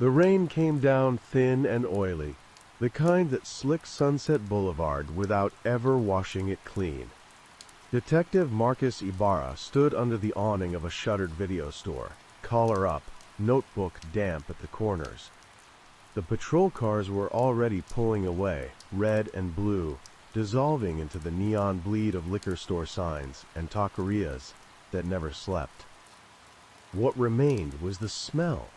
The rain came down thin and oily, the kind that slicks Sunset Boulevard without ever washing it clean. Detective Marcus Ibarra stood under the awning of a shuttered video store, collar up, notebook damp at the corners. The patrol cars were already pulling away, red and blue, dissolving into the neon bleed of liquor store signs and taquerias that never slept. What remained was the smell,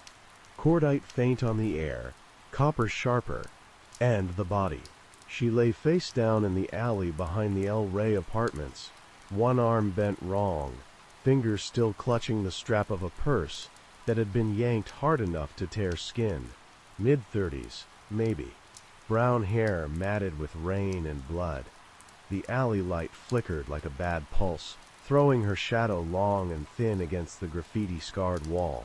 cordite faint on the air, copper sharper, and the body. She lay face down in the alley behind the El Rey apartments, one arm bent wrong, fingers still clutching the strap of a purse that had been yanked hard enough to tear skin. Mid-30s, maybe. Brown hair matted with rain and blood. The alley light flickered like a bad pulse, throwing her shadow long and thin against the graffiti-scarred wall.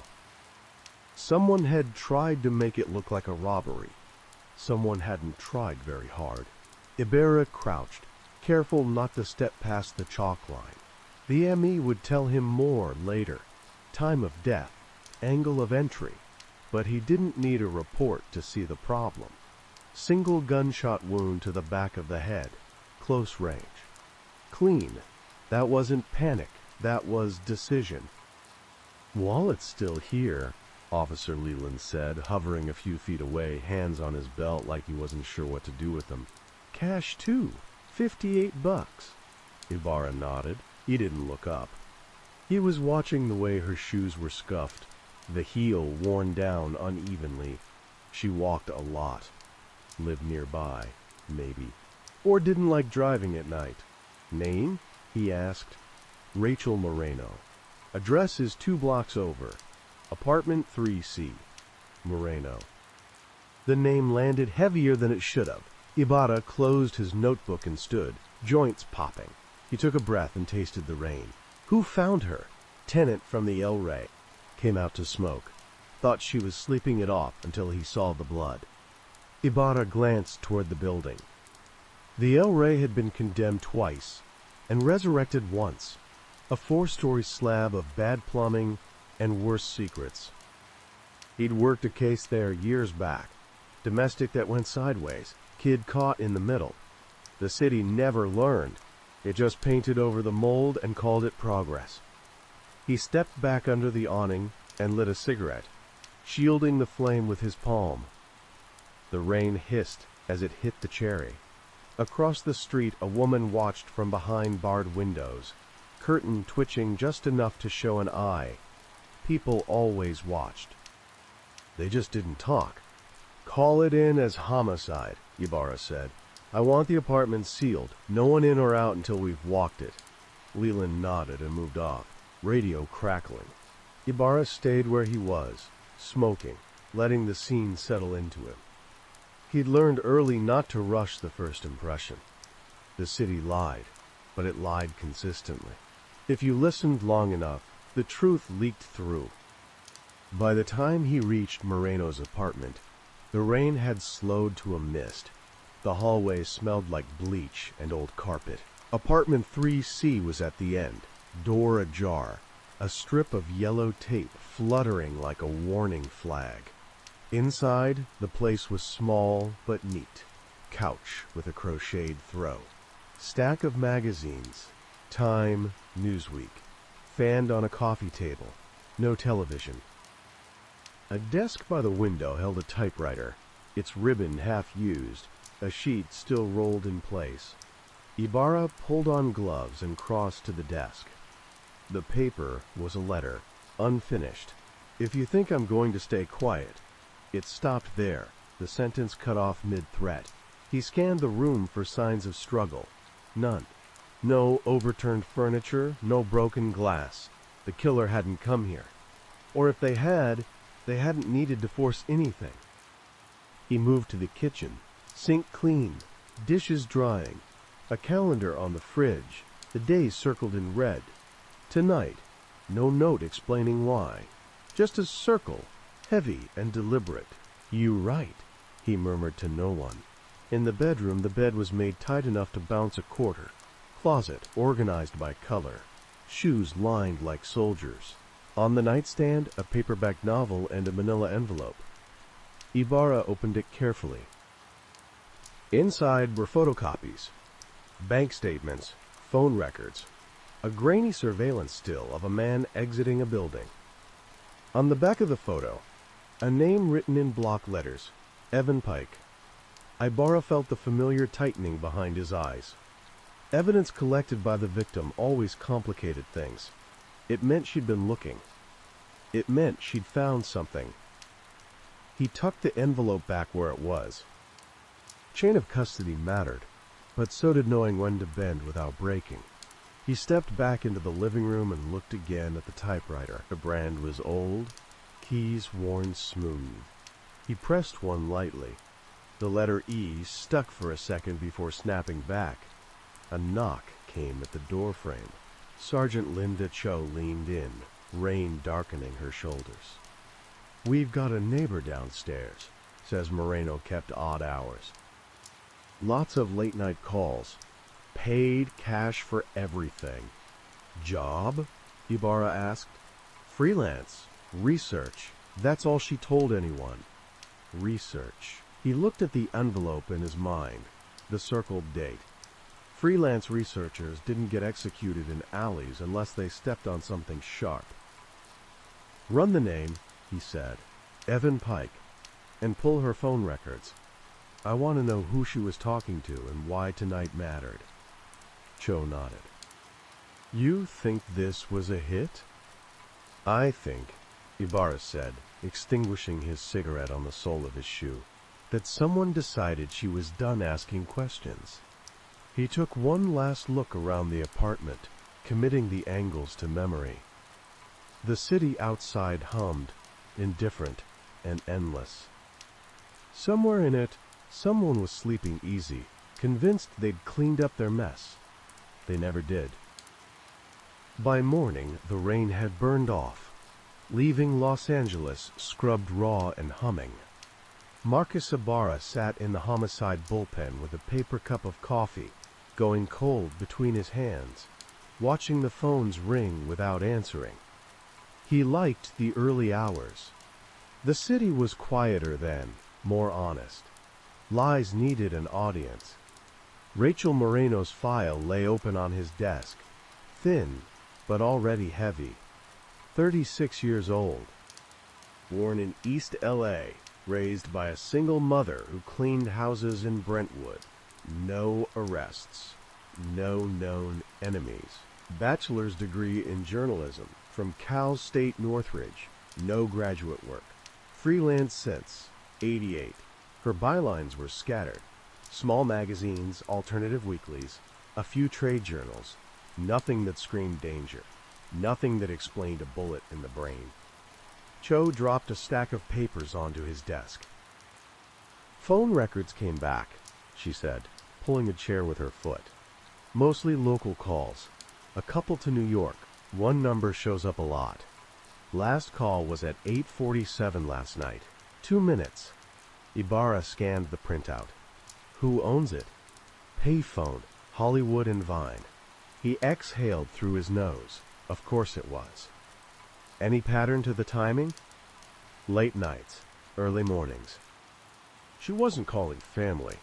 Someone had tried to make it look like a robbery. Someone hadn't tried very hard. Ibarra crouched, careful not to step past the chalk line. The ME would tell him more later. Time of death, angle of entry. But he didn't need a report to see the problem. Single gunshot wound to the back of the head. Close range. Clean. That wasn't panic. That was decision. "Wallet's still here," Officer Leland said, hovering a few feet away, hands on his belt like he wasn't sure what to do with them. "Cash, too. $58. Ibarra nodded. He didn't look up. He was watching the way her shoes were scuffed, the heel worn down unevenly. She walked a lot. Lived nearby, maybe. Or didn't like driving at night. "Name?" he asked. "Rachel Moreno. Address is 2 blocks over. Apartment 3C. Moreno." The name landed heavier than it should have. Ibarra closed his notebook and stood, joints popping. He took a breath and tasted the rain. Who found her? Tenant from the El Rey. Came out to smoke. Thought she was sleeping it off until he saw the blood. Ibarra glanced toward the building. The El Rey had been condemned twice and resurrected once. A 4-story slab of bad plumbing and worse secrets. He'd worked a case there years back. Domestic that went sideways. Kid caught in the middle. The city never learned. It just painted over the mold and called it progress. He stepped back under the awning and lit a cigarette, shielding the flame with his palm. The rain hissed as it hit the cherry. Across the street, a woman watched from behind barred windows, curtain twitching just enough to show an eye. People always watched. They just didn't talk. "Call it in as homicide," Ibarra said. "I want the apartment sealed. No one in or out until we've walked it." Leland nodded and moved off, radio crackling. Ibarra stayed where he was, smoking, letting the scene settle into him. He'd learned early not to rush the first impression. The city lied, but it lied consistently. If you listened long enough, the truth leaked through. By the time he reached Moreno's apartment, the rain had slowed to a mist. The hallway smelled like bleach and old carpet. Apartment 3C was at the end, door ajar, a strip of yellow tape fluttering like a warning flag. Inside, the place was small but neat. Couch with a crocheted throw. Stack of magazines. Time, Newsweek. Fanned on a coffee table. No television. A desk by the window held a typewriter, its ribbon half used, a sheet still rolled in place. Ibarra pulled on gloves and crossed to the desk. The paper was a letter, unfinished. "If you think I'm going to stay quiet." It stopped there, the sentence cut off mid-threat. He scanned the room for signs of struggle. None. No overturned furniture, no broken glass. The killer hadn't come here. Or if they hadn't needed to force anything. He moved to the kitchen. Sink clean, dishes drying, a calendar on the fridge, the days circled in red. Tonight, no note explaining why. Just a circle, heavy and deliberate. "You right," he murmured to no one. In the bedroom, the bed was made tight enough to bounce a quarter. Closet, organized by color. Shoes lined like soldiers. On the nightstand, a paperback novel and a manila envelope. Ibarra opened it carefully. Inside were photocopies, bank statements, phone records, a grainy surveillance still of a man exiting a building. On the back of the photo, a name written in block letters, Evan Pike. Ibarra felt the familiar tightening behind his eyes. Evidence collected by the victim always complicated things. It meant she'd been looking. It meant she'd found something. He tucked the envelope back where it was. Chain of custody mattered, but so did knowing when to bend without breaking. He stepped back into the living room and looked again at the typewriter. The brand was old, keys worn smooth. He pressed one lightly. The letter E stuck for a second before snapping back. A knock came at the doorframe. Sergeant Linda Cho leaned in, rain darkening her shoulders. "We've got a neighbor downstairs," says Moreno kept odd hours. Lots of late-night calls. Paid cash for everything. "Job?" Ibarra asked. "Freelance. Research." That's all she told anyone. Research. He looked at the envelope in his mind, the circled date. Freelance researchers didn't get executed in alleys unless they stepped on something sharp. "Run the name," he said, "Evan Pike, and pull her phone records. I want to know who she was talking to and why tonight mattered." Cho nodded. "You think this was a hit?" "I think," Ibarra said, extinguishing his cigarette on the sole of his shoe, "that someone decided she was done asking questions." He took one last look around the apartment, committing the angles to memory. The city outside hummed, indifferent and endless. Somewhere in it, someone was sleeping easy, convinced they'd cleaned up their mess. They never did. By morning, the rain had burned off, leaving Los Angeles scrubbed raw and humming. Marcus Ibarra sat in the homicide bullpen with a paper cup of coffee, going cold between his hands, watching the phones ring without answering. He liked the early hours. The city was quieter then, more honest. Lies needed an audience. Rachel Moreno's file lay open on his desk, thin but already heavy. 36 years old. Born in East L.A., raised by a single mother who cleaned houses in Brentwood. No arrests. No known enemies. Bachelor's degree in journalism from Cal State Northridge. No graduate work. Freelance since '88. Her bylines were scattered. Small magazines, alternative weeklies, a few trade journals. Nothing that screamed danger. Nothing that explained a bullet in the brain. Cho dropped a stack of papers onto his desk. "Phone records came back," she said, pulling a chair with her foot. "Mostly local calls. A couple to New York. One number shows up a lot. Last call was at 8:47 last night. 2 minutes." Ibarra scanned the printout. "Who owns it?" "Payphone, Hollywood and Vine." He exhaled through his nose. Of course it was. "Any pattern to the timing?" "Late nights, early mornings." She wasn't calling family.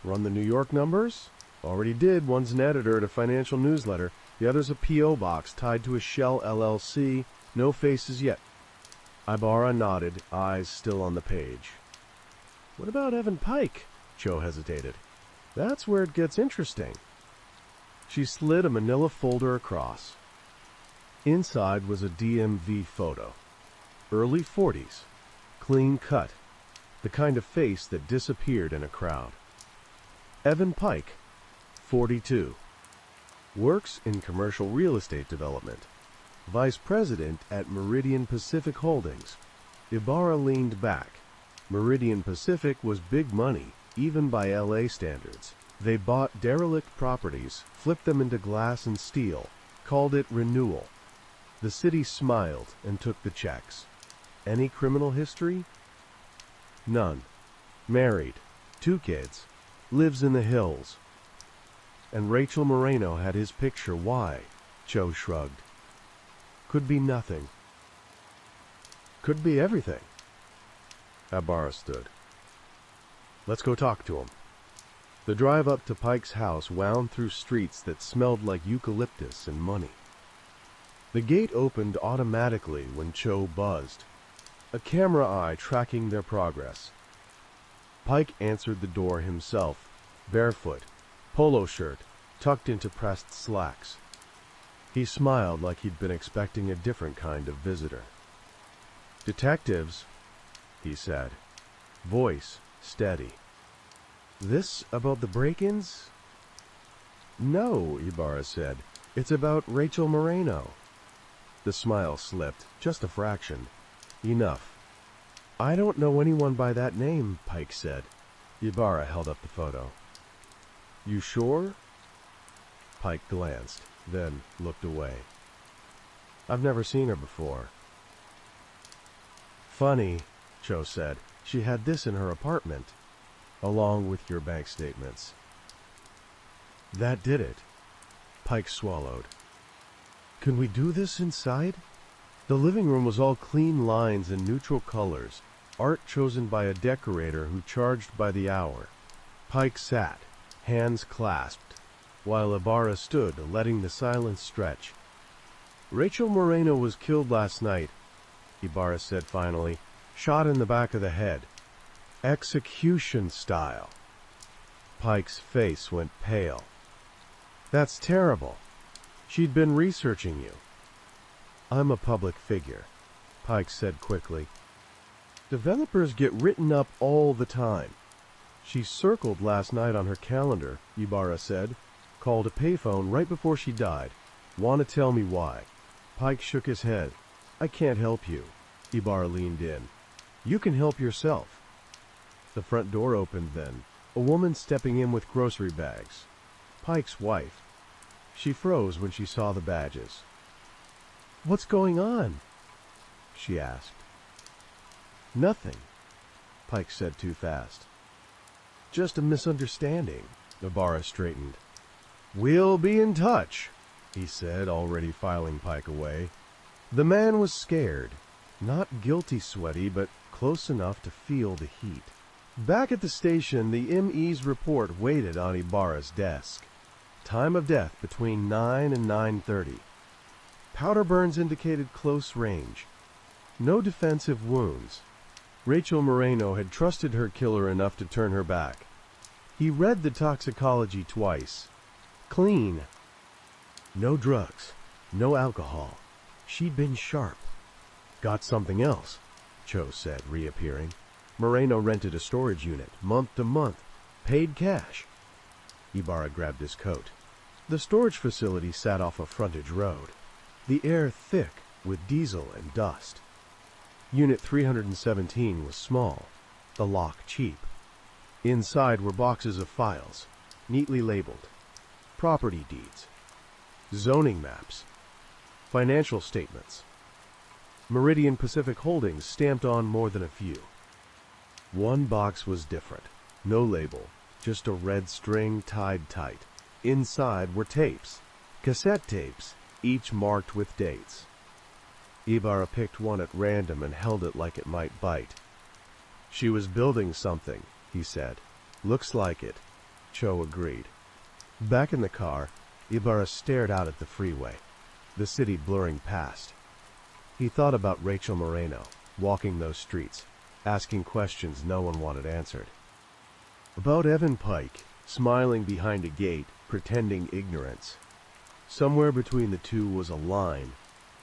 "Run the New York numbers?" "Already did. One's an editor at a financial newsletter. The other's a P.O. box tied to a Shell LLC. No faces yet." Ibarra nodded, eyes still on the page. "What about Evan Pike?" Cho hesitated. "That's where it gets interesting." She slid a manila folder across. Inside was a DMV photo. Early 40s. Clean cut. The kind of face that disappeared in a crowd. Evan Pike, 42. Works in commercial real estate development. Vice President at Meridian Pacific Holdings. Ibarra leaned back. Meridian Pacific was big money, even by LA standards. They bought derelict properties, flipped them into glass and steel, called it renewal. The city smiled and took the checks. Any criminal history? None. Married. 2 kids. Lives in the hills. And Rachel Moreno had his picture. Why? Cho shrugged. Could be nothing. Could be everything. Ibarra stood. Let's go talk to him. The drive up to Pike's house wound through streets that smelled like eucalyptus and money. The gate opened automatically when Cho buzzed, a camera eye tracking their progress. Pike answered the door himself, barefoot, polo shirt tucked into pressed slacks. He smiled like he'd been expecting a different kind of visitor. "Detectives," he said, voice steady. "This about the break-ins?" "No," Ibarra said. "It's about Rachel Moreno." The smile slipped, just a fraction. "Enough." "I don't know anyone by that name," Pike said. Ibarra held up the photo. "You sure?" Pike glanced, then looked away. "I've never seen her before." "Funny," Cho said. "She had this in her apartment, along with your bank statements." That did it. Pike swallowed. "Can we do this inside?" The living room was all clean lines and neutral colors, art chosen by a decorator who charged by the hour. Pike sat, hands clasped, while Ibarra stood, letting the silence stretch. "Rachel Moreno was killed last night," Ibarra said finally, "shot in the back of the head. Execution style." Pike's face went pale. "That's terrible. She'd been researching you." "I'm a public figure," Pike said quickly. "Developers get written up all the time." "She circled last night on her calendar," Ibarra said. "Called a payphone right before she died. Want to tell me why?" Pike shook his head. "I can't help you." Ibarra leaned in. "You can help yourself." The front door opened then, a woman stepping in with grocery bags. Pike's wife. She froze when she saw the badges. "What's going on?" she asked. "Nothing," Pike said too fast. "Just a misunderstanding." Ibarra straightened. "We'll be in touch," he said, already filing Pike away. The man was scared. Not guilty sweaty, but close enough to feel the heat. Back at the station, the ME's report waited on Ibarra's desk. Time of death between 9 and 9:30. Powder burns indicated close range. No defensive wounds. Rachel Moreno had trusted her killer enough to turn her back. He read the toxicology twice. Clean. No drugs. No alcohol. She'd been sharp. "Got something else," Cho said, reappearing. "Moreno rented a storage unit, month to month. Paid cash." Ibarra grabbed his coat. The storage facility sat off a frontage road. The air thick with diesel and dust. Unit 317 was small, the lock cheap. Inside were boxes of files, neatly labeled. Property deeds. Zoning maps. Financial statements. Meridian Pacific Holdings stamped on more than a few. One box was different. No label, just a red string tied tight. Inside were tapes, cassette tapes, each marked with dates. Ibarra picked one at random and held it like it might bite. "She was building something," he said. "Looks like it." Cho agreed. Back in the car, Ibarra stared out at the freeway, the city blurring past. He thought about Rachel Moreno, walking those streets, asking questions no one wanted answered. About Evan Pike, smiling behind a gate, pretending ignorance. Somewhere between the two was a line,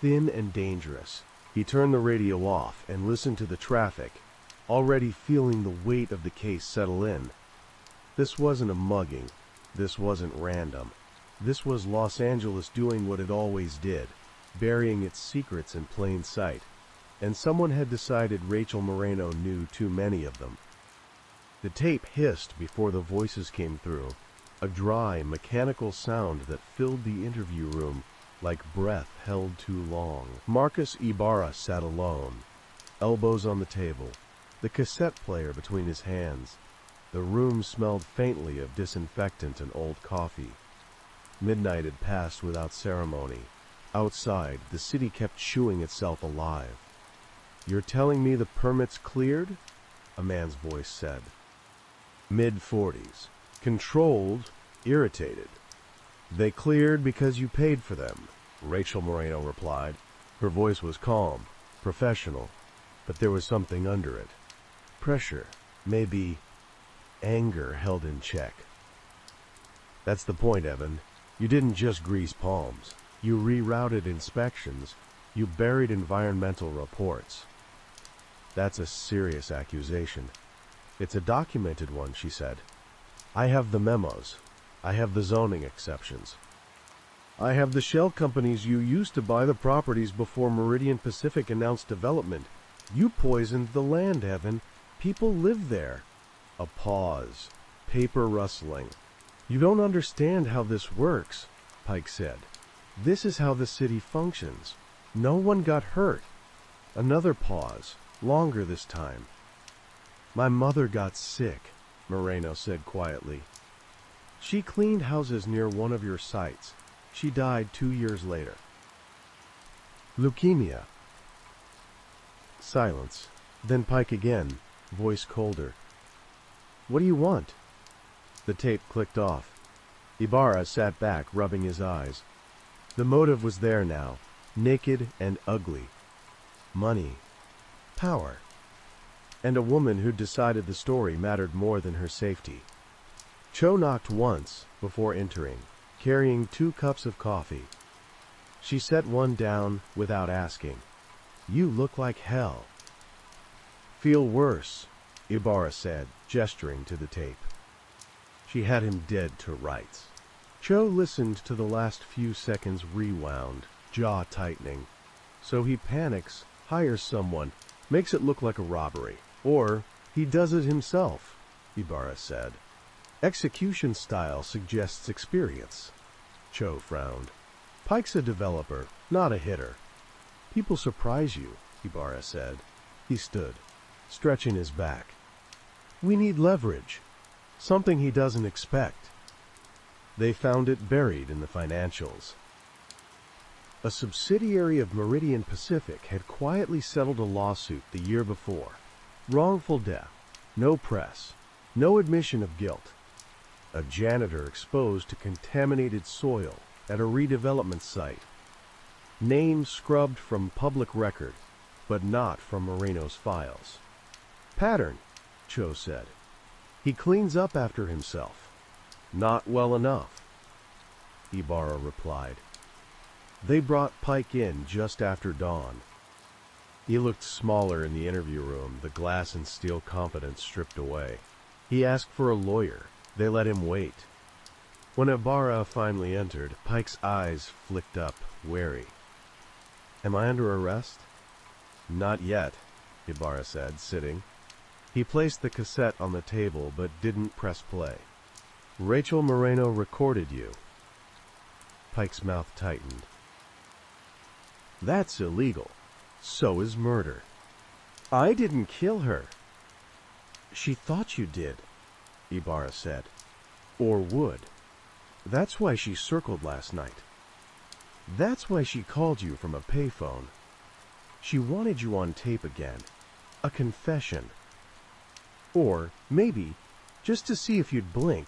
thin and dangerous. He turned the radio off and listened to the traffic, already feeling the weight of the case settle in. This wasn't a mugging. This wasn't random. This was Los Angeles doing what it always did, burying its secrets in plain sight. And someone had decided Rachel Moreno knew too many of them. The tape hissed before the voices came through, a dry, mechanical sound that filled the interview room like breath held too long. Marcus Ibarra sat alone, elbows on the table, the cassette player between his hands. The room smelled faintly of disinfectant and old coffee. Midnight had passed without ceremony. Outside, the city kept chewing itself alive. "You're telling me the permit's cleared?" a man's voice said. Mid-40s. Controlled, irritated. They cleared because you paid for them, Rachel Moreno replied. Her voice was calm, professional, but there was something under it. Pressure, maybe anger held in check. That's the point, Evan. You didn't just grease palms. You rerouted inspections. You buried environmental reports. That's a serious accusation. It's a documented one, she said. I have the memos. I have the zoning exceptions. I have the shell companies you used to buy the properties before Meridian Pacific announced development. You poisoned the land, Evan. People live there. A pause. Paper rustling. You don't understand how this works, Pike said. This is how the city functions. No one got hurt. Another pause. Longer this time. My mother got sick, Moreno said quietly. She cleaned houses near one of your sites. She died 2 years later. Leukemia. Silence. Then Pike again, voice colder. What do you want? The tape clicked off. Ibarra sat back, rubbing his eyes. The motive was there now, naked and ugly. Money. Power. And a woman who'd decided the story mattered more than her safety. Cho knocked once before entering, carrying 2 cups of coffee. She set one down without asking. You look like hell. Feel worse, Ibarra said, gesturing to the tape. She had him dead to rights. Cho listened to the last few seconds rewound, jaw tightening. So he panics, hires someone, makes it look like a robbery. Or he does it himself, Ibarra said. Execution style suggests experience. Cho frowned. Pike's a developer, not a hitter. People surprise you, Ibarra said. He stood, stretching his back. We need leverage. Something he doesn't expect. They found it buried in the financials. A subsidiary of Meridian Pacific had quietly settled a lawsuit the year before. Wrongful death, no press, no admission of guilt. A janitor exposed to contaminated soil at a redevelopment site. Name scrubbed from public record, but not from Moreno's files. Pattern, Cho said. He cleans up after himself. Not well enough, Ibarra replied. They brought Pike in just after dawn. He looked smaller in the interview room, the glass and steel confidence stripped away. He asked for a lawyer. They let him wait. When Ibarra finally entered, Pike's eyes flicked up, wary. Am I under arrest? Not yet, Ibarra said, sitting. He placed the cassette on the table, but didn't press play. Rachel Moreno recorded you. Pike's mouth tightened. That's illegal. So is murder. I didn't kill her. She thought you did, Ibarra said. Or would. That's why she circled last night. That's why she called you from a payphone. She wanted you on tape again. A confession. Or, maybe, just to see if you'd blink.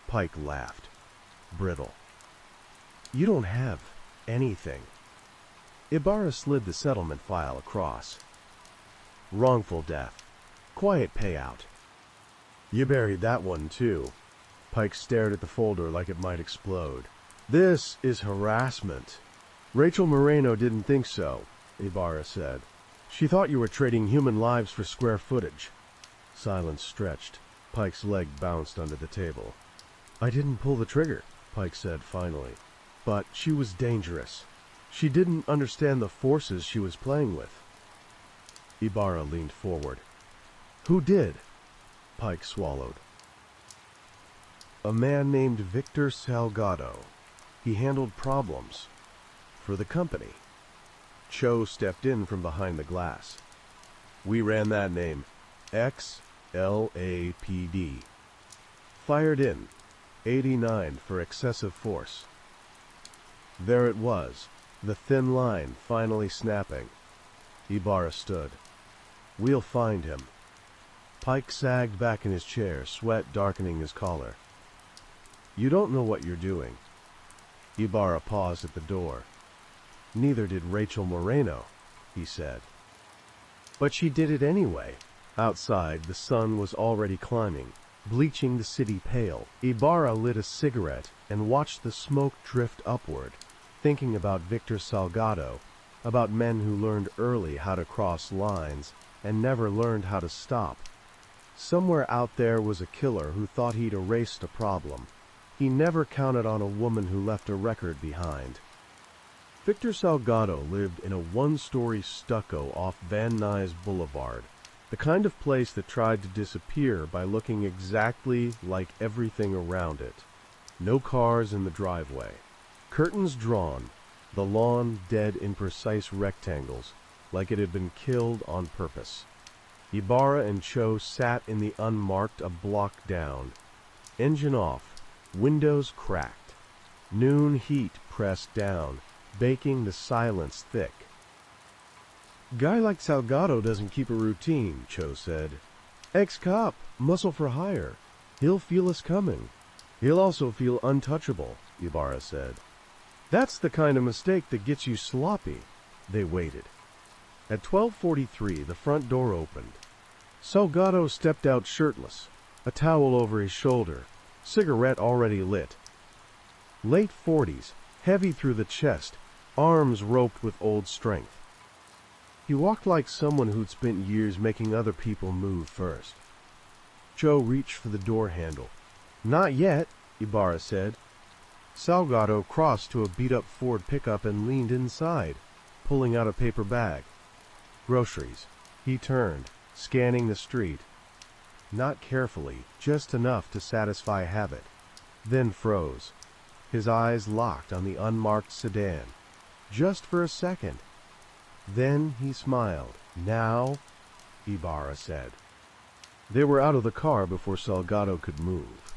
Pike laughed. Brittle. You don't have anything. Ibarra slid the settlement file across. Wrongful death. Quiet payout. You buried that one, too. Pike stared at the folder like it might explode. This is harassment. Rachel Moreno didn't think so, Ibarra said. She thought you were trading human lives for square footage. Silence stretched. Pike's leg bounced under the table. I didn't pull the trigger, Pike said finally. But she was dangerous. She didn't understand the forces she was playing with. Ibarra leaned forward. Who did? Pike swallowed. A man named Victor Salgado. He handled problems. For the company. Cho stepped in from behind the glass. We ran that name. XLAPD. Fired in. 89 for excessive force. There it was, the thin line finally snapping. Ibarra stood. We'll find him. Pike sagged back in his chair, sweat darkening his collar. You don't know what you're doing. Ibarra paused at the door. Neither did Rachel Moreno, he said. But she did it anyway. Outside, the sun was already climbing, bleaching the city pale. Ibarra lit a cigarette and watched the smoke drift upward, thinking about Victor Salgado, about men who learned early how to cross lines and never learned how to stop. Somewhere out there was a killer who thought he'd erased a problem. He never counted on a woman who left a record behind. Victor Salgado lived in a one-story stucco off Van Nuys Boulevard, the kind of place that tried to disappear by looking exactly like everything around it. No cars in the driveway. Curtains drawn, the lawn dead in precise rectangles, like it had been killed on purpose. Ibarra and Cho sat in the unmarked a block down. Engine off, windows cracked. Noon heat pressed down, baking the silence thick. Guy like Salgado doesn't keep a routine, Cho said. Ex-cop, muscle for hire. He'll feel us coming. He'll also feel untouchable, Ibarra said. That's the kind of mistake that gets you sloppy. They waited. At 12:43, the front door opened. Salgado stepped out shirtless, a towel over his shoulder, cigarette already lit. Late 40s, heavy through the chest, arms roped with old strength. He walked like someone who'd spent years making other people move first. Joe reached for the door handle. Not yet, Ibarra said. Salgado crossed to a beat-up Ford pickup and leaned inside, pulling out a paper bag. Groceries. He turned, scanning the street. Not carefully, just enough to satisfy habit. Then froze. His eyes locked on the unmarked sedan. Just for a second. Then he smiled. Now, Ibarra said. They were out of the car before Salgado could move.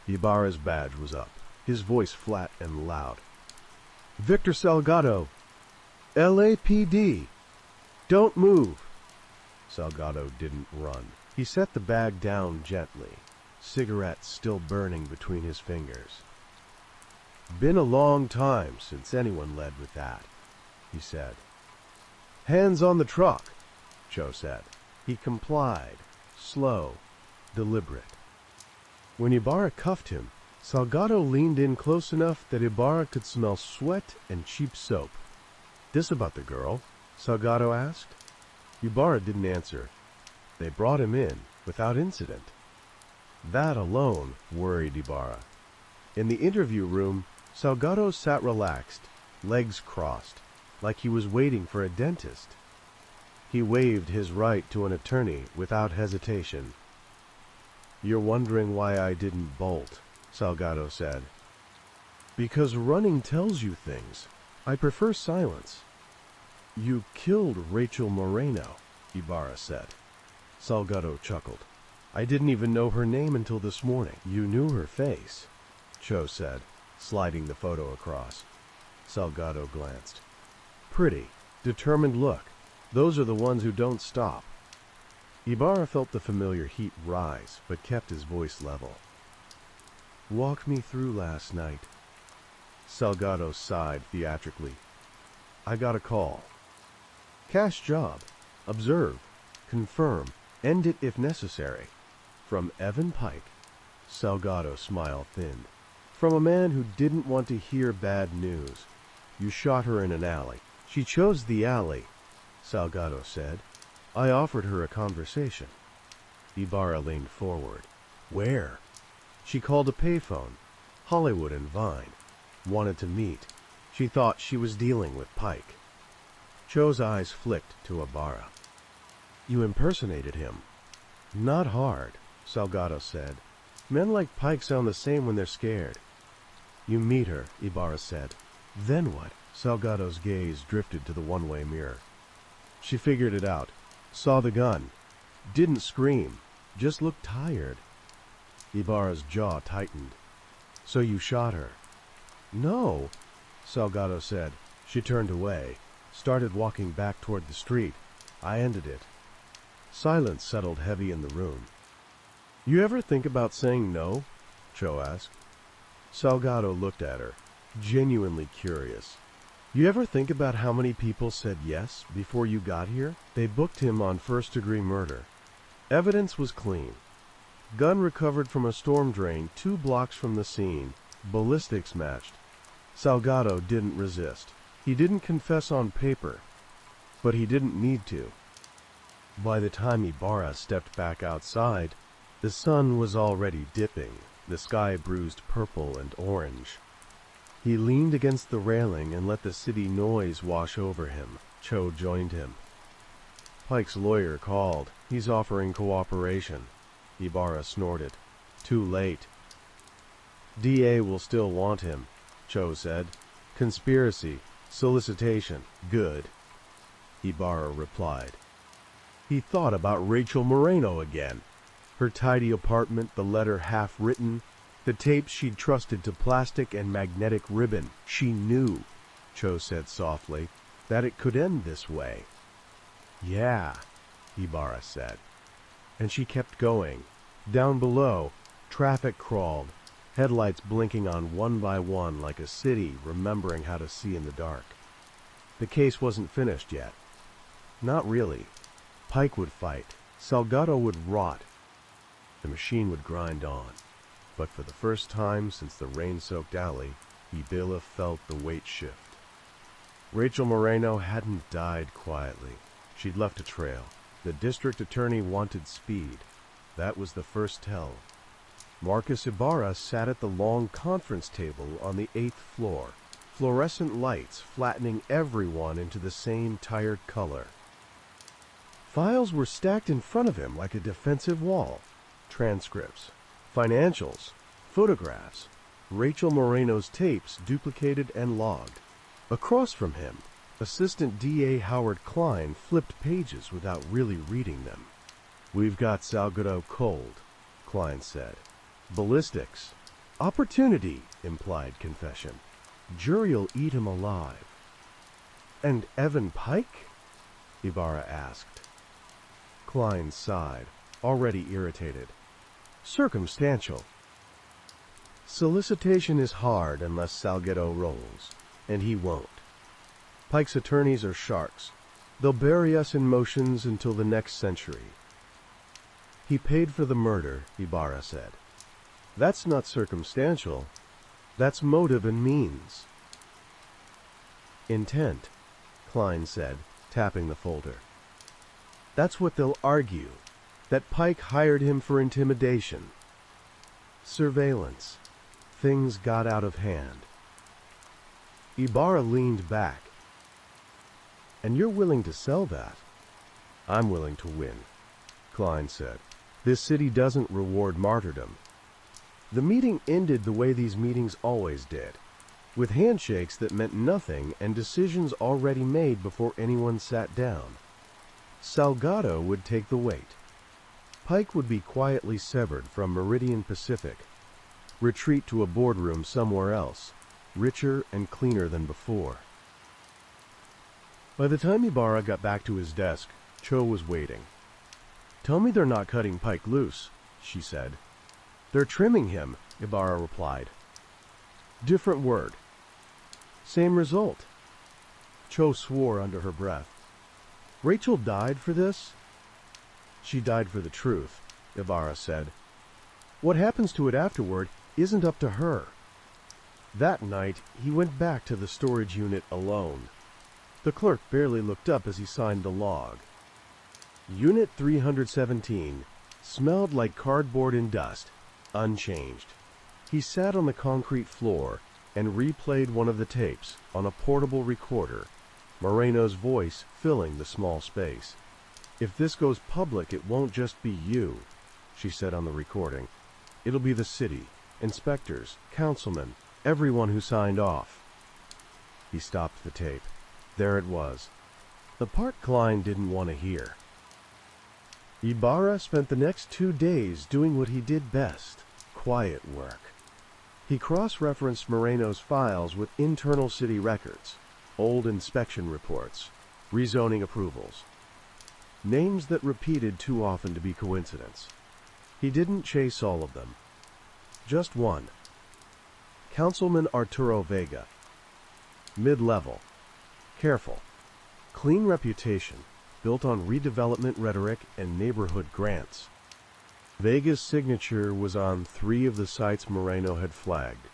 Ibarra's badge was up, his voice flat and loud. Victor Salgado, LAPD. Don't move. Salgado didn't run. He set the bag down gently, cigarette still burning between his fingers. Been a long time since anyone led with that, he said. Hands on the truck, Joe said. He complied, slow, deliberate. When Ibarra cuffed him, Salgado leaned in close enough that Ibarra could smell sweat and cheap soap. This about the girl? Salgado asked. Ibarra didn't answer. They brought him in, without incident. That alone worried Ibarra. In the interview room, Salgado sat relaxed, legs crossed, like he was waiting for a dentist. He waived his right to an attorney without hesitation. You're wondering why I didn't bolt, Salgado said. Because running tells you things. I prefer silence. You killed Rachel Moreno, Ibarra said. Salgado chuckled. I didn't even know her name until this morning. You knew her face, Cho said, sliding the photo across. Salgado glanced. Pretty, determined look. Those are the ones who don't stop. Ibarra felt the familiar heat rise, but kept his voice level. Walk me through last night. Salgado sighed theatrically. I got a call. Cash job. Observe. Confirm. End it if necessary. From Evan Pike. Salgado smile thinned. From a man who didn't want to hear bad news. You shot her in an alley. She chose the alley, Salgado said. I offered her a conversation. Ibarra leaned forward. Where? She called a payphone. Hollywood and Vine. Wanted to meet. She thought she was dealing with Pike. Cho's eyes flicked to Ibarra. You impersonated him. Not hard, Salgado said. Men like Pike sound the same when they're scared. You meet her, Ibarra said. Then what? Salgado's gaze drifted to the one-way mirror. She figured it out. Saw the gun. Didn't scream. Just looked tired. Ibarra's jaw tightened. So you shot her? No, Salgado said. She turned away, started walking back toward the street. I ended it. Silence settled heavy in the room. "You ever think about saying no?" Cho asked. Salgado looked at her, genuinely curious. "You ever think about how many people said yes before you got here?" They booked him on first-degree murder. Evidence was clean. Gun recovered from a storm drain 2 blocks from the scene. Ballistics matched. Salgado didn't resist. He didn't confess on paper, but he didn't need to. By the time Ibarra stepped back outside, the sun was already dipping, the sky bruised purple and orange. He leaned against the railing and let the city noise wash over him. Cho joined him. "Pike's lawyer called. He's offering cooperation." Ibarra snorted. "Too late." "DA will still want him," Cho said. "Conspiracy, solicitation, good." Ibarra replied. He thought about Rachel Moreno again. Her tidy apartment, the letter half-written, the tapes she'd trusted to plastic and magnetic ribbon. She knew, Cho said softly, that it could end this way. "Yeah," Ibarra said. And she kept going. Down below, traffic crawled, headlights blinking on one by one like a city remembering how to see in the dark. The case wasn't finished yet. Not really. Pike would fight. Salgado would rot. The machine would grind on. But for the first time since the rain-soaked alley, Ibarra felt the weight shift. Rachel Moreno hadn't died quietly. She'd left a trail. The district attorney wanted speed. That was the first tell. Marcus Ibarra sat at the long conference table on the 8th floor, fluorescent lights flattening everyone into the same tired color. Files were stacked in front of him like a defensive wall. Transcripts, financials, photographs, Rachel Moreno's tapes duplicated and logged. Across from him, Assistant DA Howard Klein flipped pages without really reading them. "We've got Salgado cold," Klein said. "Ballistics. Opportunity," implied confession. "Jury'll eat him alive." "And Evan Pike?" Ibarra asked. Klein sighed, already irritated. "Circumstantial. Solicitation is hard unless Salgado rolls, and he won't. Pike's attorneys are sharks. They'll bury us in motions until the next century." "He paid for the murder," Ibarra said. "That's not circumstantial. That's motive and means." "Intent," Klein said, tapping the folder. "That's what they'll argue, that Pike hired him for intimidation. Surveillance. Things got out of hand." Ibarra leaned back. "And you're willing to sell that?" "I'm willing to win," Klein said. "This city doesn't reward martyrdom." The meeting ended the way these meetings always did, with handshakes that meant nothing and decisions already made before anyone sat down. Salgado would take the weight. Pike would be quietly severed from Meridian Pacific, retreat to a boardroom somewhere else, richer and cleaner than before. By the time Ibarra got back to his desk, Cho was waiting. "Tell me they're not cutting Pike loose," she said. "They're trimming him," Ibarra replied. "Different word. Same result." Cho swore under her breath. "Rachel died for this?" "She died for the truth," Ibarra said. "What happens to it afterward isn't up to her." That night, he went back to the storage unit alone. The clerk barely looked up as he signed the log. Unit 317 smelled like cardboard and dust, unchanged. He sat on the concrete floor and replayed one of the tapes on a portable recorder, Moreno's voice filling the small space. "If this goes public, it won't just be you," she said on the recording. "It'll be the city, inspectors, councilmen, everyone who signed off." He stopped the tape. There it was. The part Klein didn't want to hear. Ibarra spent the next 2 days doing what he did best, quiet work. He cross-referenced Moreno's files with internal city records, old inspection reports, rezoning approvals. names that repeated too often to be coincidence. He didn't chase all of them. Just one. Councilman Arturo Vega. Mid-level. Careful. Clean reputation, built on redevelopment rhetoric and neighborhood grants. Vega's signature was on 3 of the sites Moreno had flagged.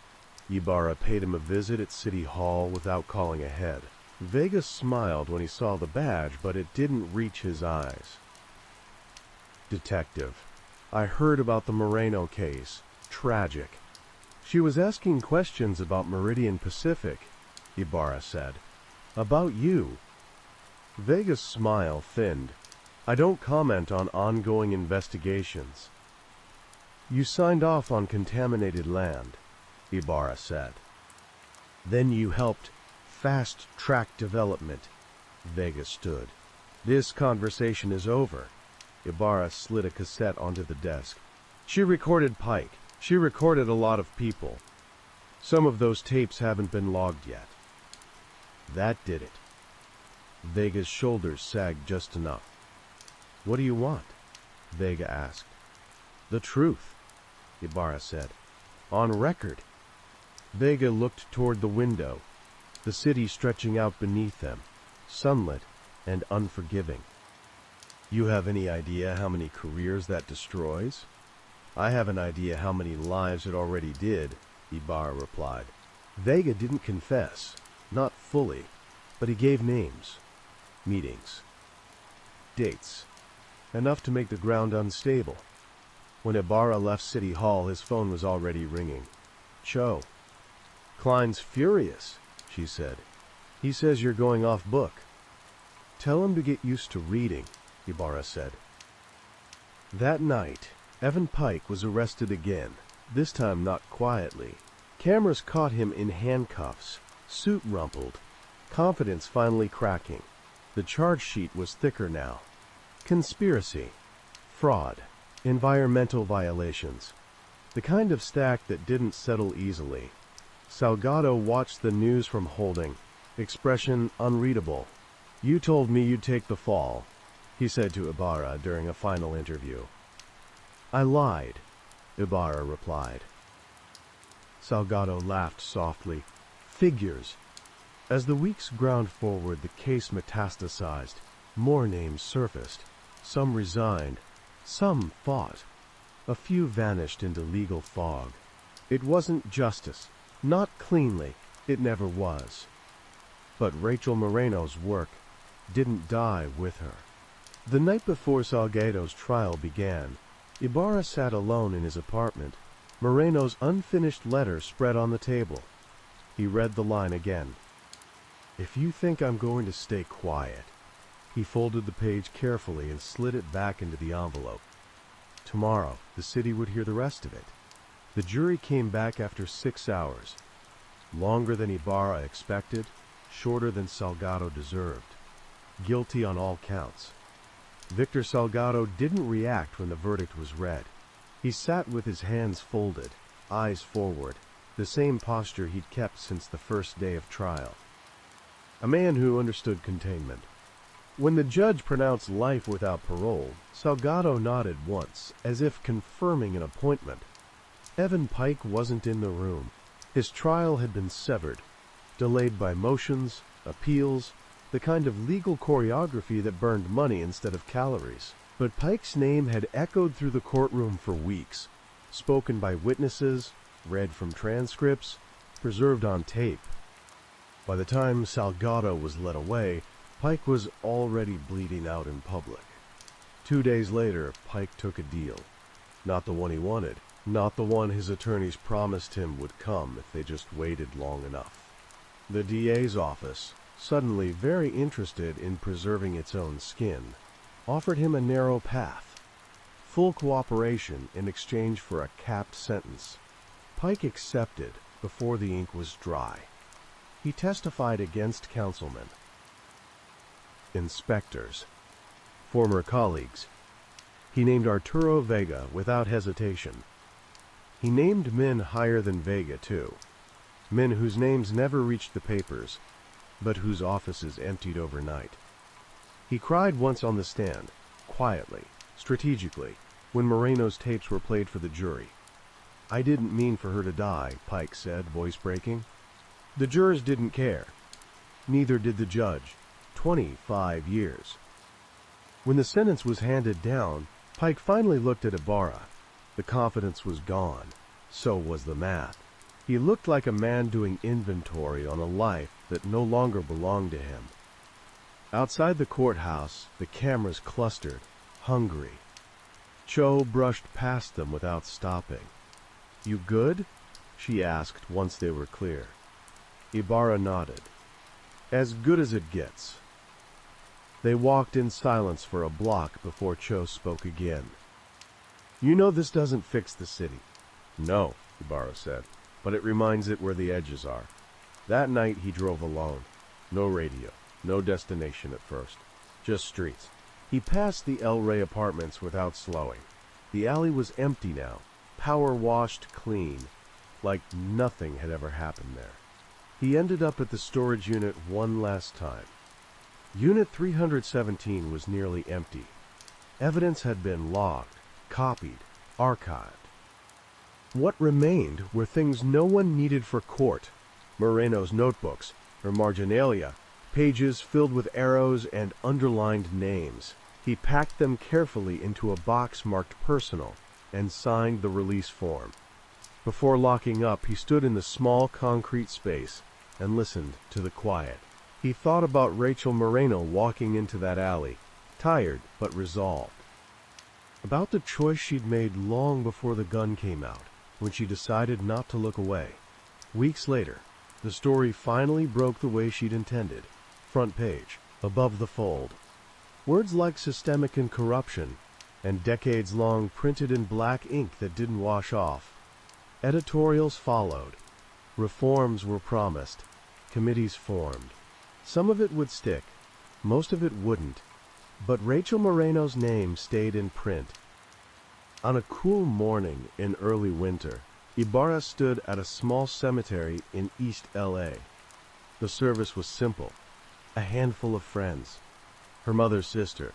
Ibarra paid him a visit at City Hall without calling ahead. Vega smiled when he saw the badge, but it didn't reach his eyes. Detective, I heard about the Moreno case. Tragic. She was asking questions about Meridian Pacific, Ibarra said. About you. Vega's smile thinned. I don't comment on ongoing investigations. You signed off on contaminated land, Ibarra said. Then you helped fast-track development. Vega stood. This conversation is over. Ibarra slid a cassette onto the desk. She recorded Pike. She recorded a lot of people. Some of those tapes haven't been logged yet. That did it. Vega's shoulders sagged just enough. What do you want? Vega asked. The truth, Ibarra said. On record. Vega looked toward the window, the city stretching out beneath them, sunlit and unforgiving. You have any idea how many careers that destroys? I have an idea how many lives it already did, Ibarra replied. Vega didn't confess, not fully, but he gave names, meetings, dates, enough to make the ground unstable. When Ibarra left City Hall, his phone was already ringing. Cho. Klein's furious, she said. He says you're going off book. Tell him to get used to reading, Ibarra said. That night, Evan Pike was arrested again, this time not quietly. Cameras caught him in handcuffs, suit rumpled, confidence finally cracking. The charge sheet was thicker now. Conspiracy, fraud, environmental violations. The kind of stack that didn't settle easily. Salgado watched the news from holding, expression unreadable. You told me you'd take the fall, he said to Ibarra during a final interview. I lied, Ibarra replied. Salgado laughed softly. Figures. As the weeks ground forward, the case metastasized. More names surfaced. Some resigned. Some fought. A few vanished into legal fog. It wasn't justice. Not cleanly. It never was. But Rachel Moreno's work didn't die with her. The night before Salgado's trial began, Ibarra sat alone in his apartment. Moreno's unfinished letter spread on the table. He read the line again. If you think I'm going to stay quiet. He folded the page carefully and slid it back into the envelope. Tomorrow, the city would hear the rest of it. The jury came back after 6 hours. Longer than Ibarra expected, shorter than Salgado deserved. Guilty on all counts. Victor Salgado didn't react when the verdict was read. He sat with his hands folded, eyes forward, the same posture he'd kept since the first day of trial. A man who understood containment. When the judge pronounced life without parole, Salgado nodded once, as if confirming an appointment. Evan Pike wasn't in the room. His trial had been severed, delayed by motions, appeals, the kind of legal choreography that burned money instead of calories. But Pike's name had echoed through the courtroom for weeks, spoken by witnesses, read from transcripts, preserved on tape. By the time Salgado was led away, Pike was already bleeding out in public. 2 days later, Pike took a deal. Not the one he wanted, not the one his attorneys promised him would come if they just waited long enough. The DA's office, suddenly very interested in preserving its own skin, offered him a narrow path, full cooperation in exchange for a capped sentence. Pike accepted before the ink was dry. He testified against councilmen, inspectors, former colleagues. He named Arturo Vega without hesitation. He named men higher than Vega, too. Men whose names never reached the papers, but whose offices emptied overnight. He cried once on the stand, quietly, strategically, when Moreno's tapes were played for the jury. "I didn't mean for her to die," Pike said, voice breaking. The jurors didn't care. Neither did the judge. 25 years. When the sentence was handed down, Pike finally looked at Ibarra. The confidence was gone. So was the math. He looked like a man doing inventory on a life that no longer belonged to him. Outside the courthouse, the cameras clustered, hungry. Cho brushed past them without stopping. "You good?" she asked once they were clear. Ibarra nodded. "As good as it gets." They walked in silence for a block before Cho spoke again. "You know this doesn't fix the city." "No," Ibarra said, "but it reminds it where the edges are." That night he drove alone. No radio, no destination at first, just streets. He passed the El Rey apartments without slowing. The alley was empty now, power-washed clean, like nothing had ever happened there. He ended up at the storage unit one last time. Unit 317 was nearly empty. Evidence had been logged, copied, archived. What remained were things no one needed for court. Moreno's notebooks, her marginalia, pages filled with arrows and underlined names. He packed them carefully into a box marked personal and signed the release form. Before locking up, he stood in the small concrete space and listened to the quiet. He thought about Rachel Moreno walking into that alley, tired but resolved. About the choice she'd made long before the gun came out, when she decided not to look away. Weeks later, the story finally broke the way she'd intended. Front page, above the fold. Words like systemic and corruption, and decades-long printed in black ink that didn't wash off. Editorials followed. Reforms were promised. Committees formed. Some of it would stick. Most of it wouldn't. But Rachel Moreno's name stayed in print. On a cool morning in early winter, Ibarra stood at a small cemetery in East L.A. The service was simple. A handful of friends. Her mother's sister.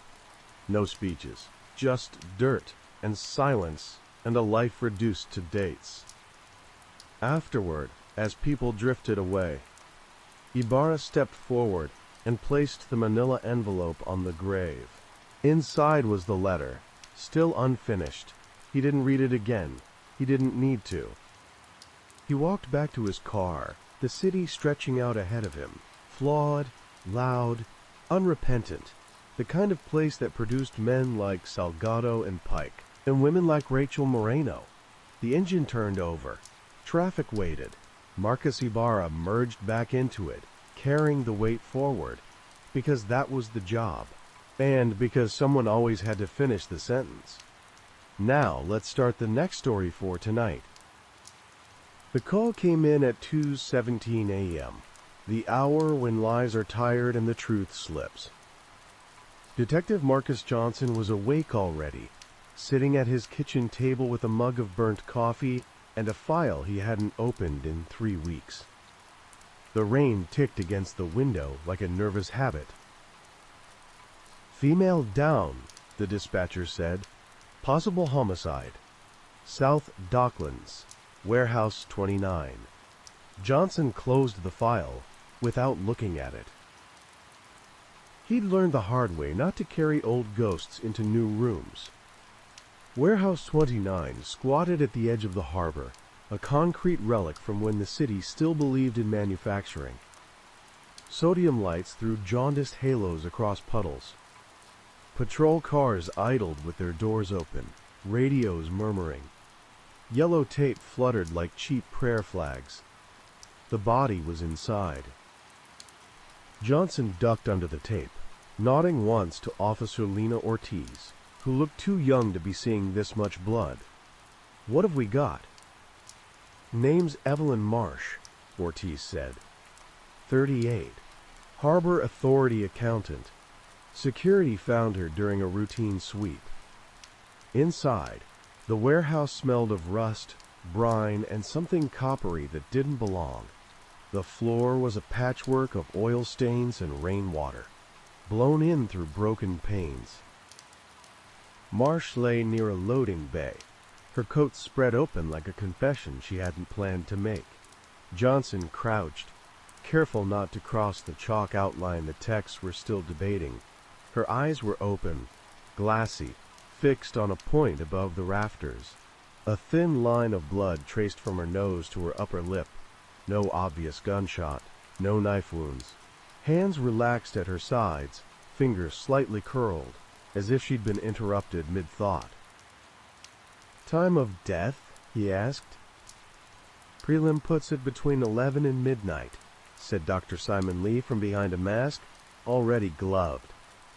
No speeches. Just dirt and silence and a life reduced to dates. Afterward, as people drifted away, Ibarra stepped forward and placed the manila envelope on the grave. Inside was the letter, still unfinished. He didn't read it again. He didn't need to. He walked back to his car, the city stretching out ahead of him, flawed, loud, unrepentant, the kind of place that produced men like Salgado and Pike, and women like Rachel Moreno. The engine turned over. Traffic waited. Marcus Ibarra merged back into it, carrying the weight forward, because that was the job, and because someone always had to finish the sentence. Now, let's start the next story for tonight. The call came in at 2:17 a.m., the hour when lies are tired and the truth slips. Detective Marcus Johnson was awake already, sitting at his kitchen table with a mug of burnt coffee and a file he hadn't opened in 3 weeks. The rain ticked against the window like a nervous habit. "Female down," the dispatcher said. "Possible homicide. South Docklands, Warehouse 29. Johnson closed the file without looking at it. He'd learned the hard way not to carry old ghosts into new rooms. Warehouse 29 squatted at the edge of the harbor, a concrete relic from when the city still believed in manufacturing. Sodium lights threw jaundiced halos across puddles. Patrol cars idled with their doors open, radios murmuring. Yellow tape fluttered like cheap prayer flags. The body was inside. Johnson ducked under the tape, nodding once to Officer Lena Ortiz, who looked too young to be seeing this much blood. "What have we got?" "Name's Evelyn Marsh," Ortiz said. 38. Harbor Authority accountant. Security found her during a routine sweep. Inside, the warehouse smelled of rust, brine, and something coppery that didn't belong. The floor was a patchwork of oil stains and rainwater, blown in through broken panes. Marsh lay near a loading bay, her coat spread open like a confession she hadn't planned to make. Johnson crouched, careful not to cross the chalk outline the techs were still debating. Her eyes were open, glassy, fixed on a point above the rafters. A thin line of blood traced from her nose to her upper lip. No obvious gunshot, no knife wounds. Hands relaxed at her sides, fingers slightly curled, as if she'd been interrupted mid-thought. "Time of death?" he asked. "Prelim puts it between 11 and midnight," said Dr. Simon Lee from behind a mask, already gloved.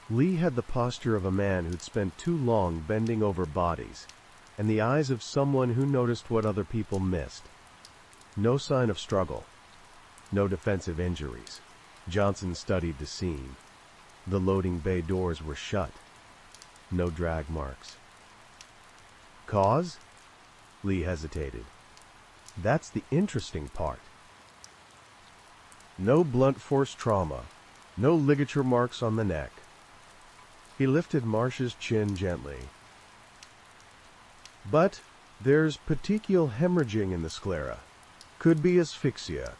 Lee had the posture of a man who'd spent too long bending over bodies, and the eyes of someone who noticed what other people missed. No sign of struggle. No defensive injuries. Johnson studied the scene. The loading bay doors were shut. No drag marks. "Cause?" Lee hesitated. "That's the interesting part." "No blunt force trauma. No ligature marks on the neck." He lifted Marsh's chin gently. "But there's petechial hemorrhaging in the sclera. Could be asphyxia.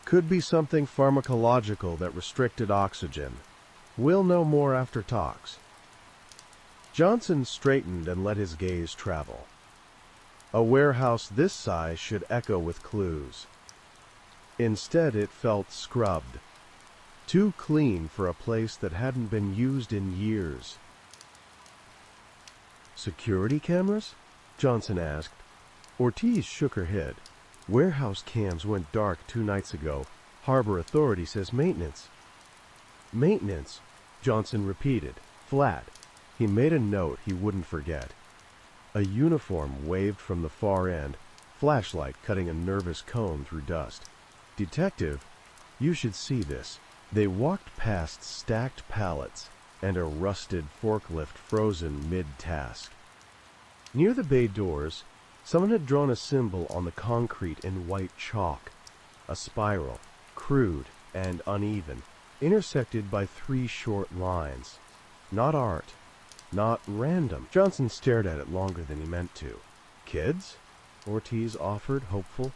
Could be something pharmacological that restricted oxygen. We'll know more after talks." Johnson straightened and let his gaze travel. A warehouse this size should echo with clues. Instead, it felt scrubbed. Too clean for a place that hadn't been used in years. "Security cameras?" Johnson asked. Ortiz shook her head. "Warehouse cams went dark 2 nights ago. Harbor Authority says maintenance." "Maintenance," Johnson repeated, flat. He made a note he wouldn't forget. A uniform waved from the far end, flashlight cutting a nervous cone through dust. "Detective, you should see this." They walked past stacked pallets and a rusted forklift frozen mid-task. Near the bay doors, someone had drawn a symbol on the concrete in white chalk. A spiral, crude and uneven, intersected by 3 short lines. Not art. Not random. Johnson stared at it longer than he meant to. "Kids?" Ortiz offered, hopeful.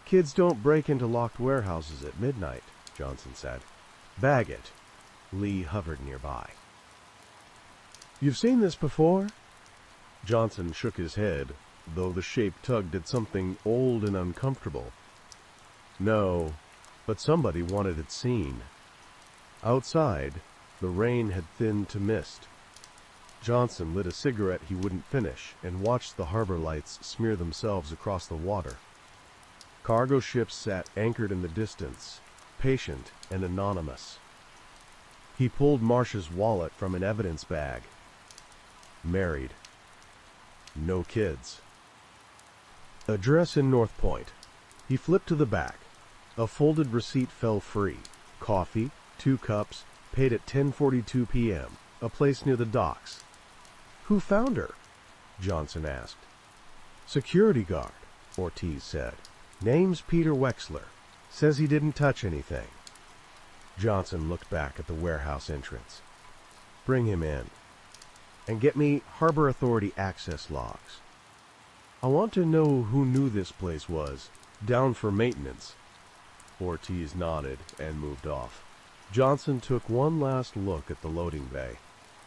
"Kids don't break into locked warehouses at midnight," Johnson said. "Bag it." Lee hovered nearby. "You've seen this before?" Johnson shook his head, though the shape tugged at something old and uncomfortable. "No, but somebody wanted it seen." Outside, the rain had thinned to mist. Johnson lit a cigarette he wouldn't finish and watched the harbor lights smear themselves across the water. Cargo ships sat anchored in the distance, patient and anonymous. He pulled Marsh's wallet from an evidence bag. Married. No kids. Address in North Point. He flipped to the back. A folded receipt fell free. Coffee, 2 cups, paid at 10:42 p.m., a place near the docks. "Who found her?" Johnson asked. "Security guard," Ortiz said. "Name's Peter Wexler. Says he didn't touch anything." Johnson looked back at the warehouse entrance. "Bring him in. And get me Harbor Authority access logs. I want to know who knew this place was. Down for maintenance." Ortiz nodded and moved off. Johnson took one last look at the loading bay.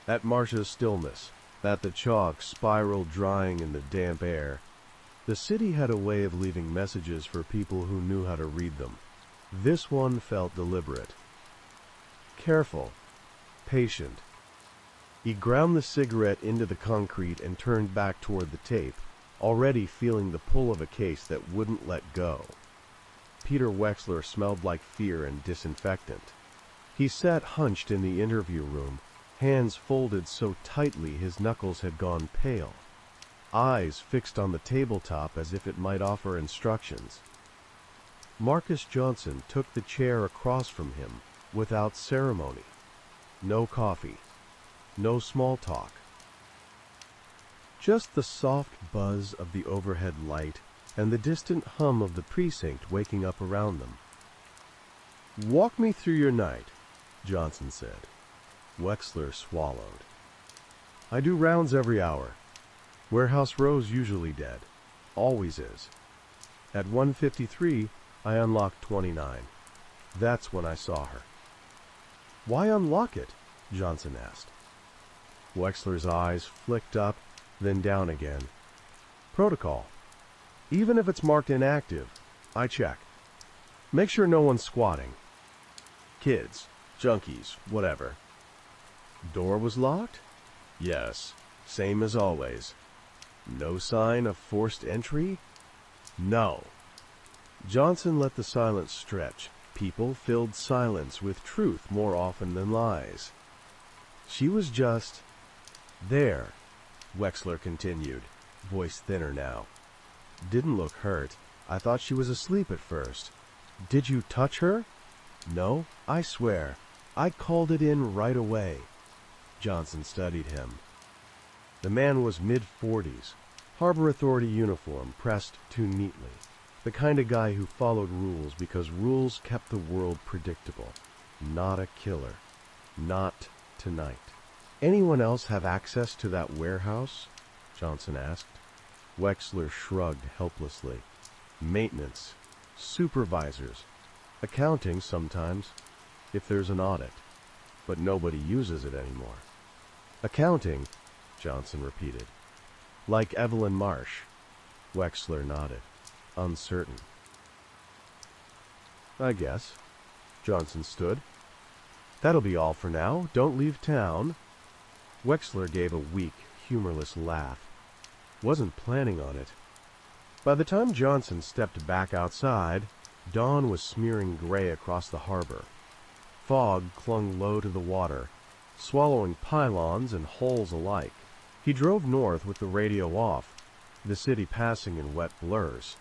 At Marsh's stillness. At the chalk spiral drying in the damp air. The city had a way of leaving messages for people who knew how to read them. This one felt deliberate. Careful. Patient. He ground the cigarette into the concrete and turned back toward the tape, already feeling the pull of a case that wouldn't let go. Peter Wexler smelled like fear and disinfectant. He sat hunched in the interview room, hands folded so tightly his knuckles had gone pale, eyes fixed on the tabletop as if it might offer instructions. Marcus Johnson took the chair across from him without ceremony. No coffee. No small talk. Just the soft buzz of the overhead light and the distant hum of the precinct waking up around them. "Walk me through your night," Johnson said. Wexler swallowed. I do rounds every hour. Warehouse Row's usually dead. Always is. At 1:53, I unlocked 29. That's when I saw her. Why unlock it? Johnson asked. Wexler's eyes flicked up, then down again. Protocol. Even if it's marked inactive, I check. Make sure no one's squatting. Kids, junkies, whatever. Door was locked? Yes, same as always. No sign of forced entry? No. Johnson let the silence stretch. People filled silence with truth more often than lies. She was just there, Wexler continued, voice thinner now. Didn't look hurt. I thought she was asleep at first. Did you touch her? No, I swear. I called it in right away. Johnson studied him. The man was mid-40s, Harbor Authority uniform pressed too neatly. The kind of guy who followed rules because rules kept the world predictable. Not a killer. Not tonight. Anyone else have access to that warehouse? Johnson asked. Wexler shrugged helplessly. Maintenance. Supervisors. Accounting sometimes, if there's an audit. But nobody uses it anymore. Accounting, Johnson repeated. Like Evelyn Marsh. Wexler nodded, uncertain. I guess. Johnson stood. That'll be all for now. Don't leave town. Wexler gave a weak, humorless laugh. Wasn't planning on it. By the time Johnson stepped back outside, dawn was smearing gray across the harbor. Fog clung low to the water, swallowing pylons and hulls alike. He drove north with the radio off, the city passing in wet blurs.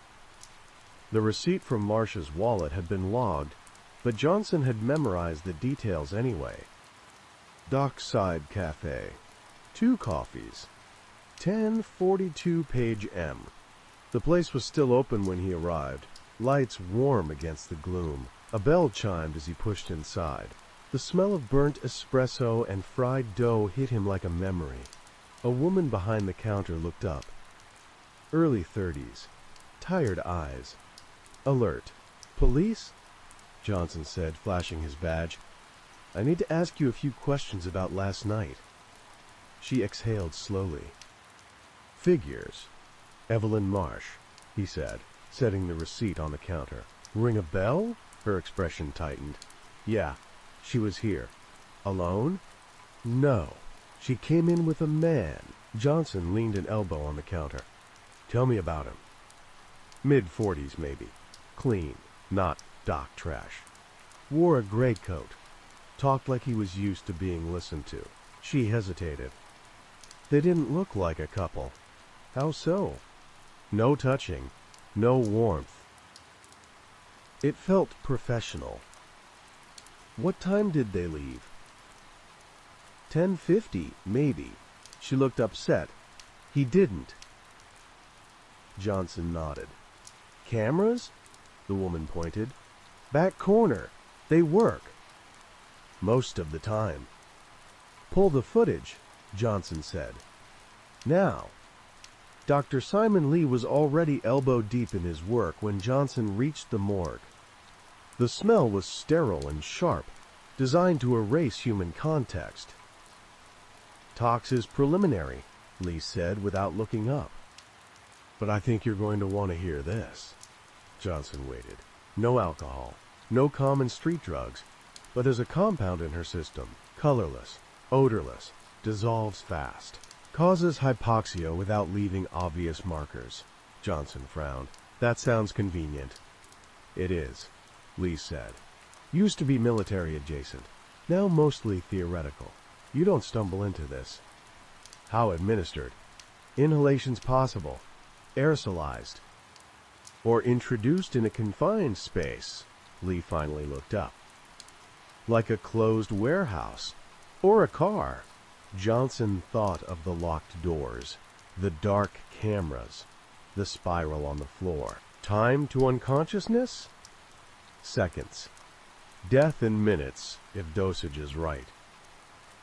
The receipt from Marsh's wallet had been logged, but Johnson had memorized the details anyway. Dockside Cafe. 2 coffees. 1042 page M. The place was still open when he arrived, lights warm against the gloom. A bell chimed as he pushed inside. The smell of burnt espresso and fried dough hit him like a memory. A woman behind the counter looked up. Early 30s. Tired eyes. Alert. Police? Johnson said, flashing his badge. I need to ask you a few questions about last night. She exhaled slowly. Figures. Evelyn Marsh, he said, setting the receipt on the counter. Ring a bell? Her expression tightened. Yeah, she was here. Alone? No. She came in with a man. Johnson leaned an elbow on the counter. Tell me about him. Mid-40s, maybe. Clean, not dock trash. Wore a gray coat. Talked like he was used to being listened to. She hesitated. They didn't look like a couple. How so? No touching. No warmth. It felt professional. What time did they leave? 10:50, maybe. She looked upset. He didn't. Johnson nodded. Cameras? The woman pointed. Back corner. They work. Most of the time. Pull the footage, Johnson said. Now. Dr. Simon Lee was already elbow deep in his work when Johnson reached the morgue. The smell was sterile and sharp, designed to erase human context. Tox is preliminary, Lee said without looking up. But I think you're going to want to hear this. Johnson waited. No alcohol, no common street drugs, but there's a compound in her system, colorless, odorless, dissolves fast. Causes hypoxia without leaving obvious markers. Johnson frowned. That sounds convenient. It is, Lee said. Used to be military adjacent. Now mostly theoretical. You don't stumble into this. How administered? Inhalations possible. Aerosolized. Or introduced in a confined space. Lee finally looked up. Like a closed warehouse. Or a car. Johnson thought of the locked doors, the dark cameras, the spiral on the floor. Time to unconsciousness? Seconds. Death in minutes, if dosage is right.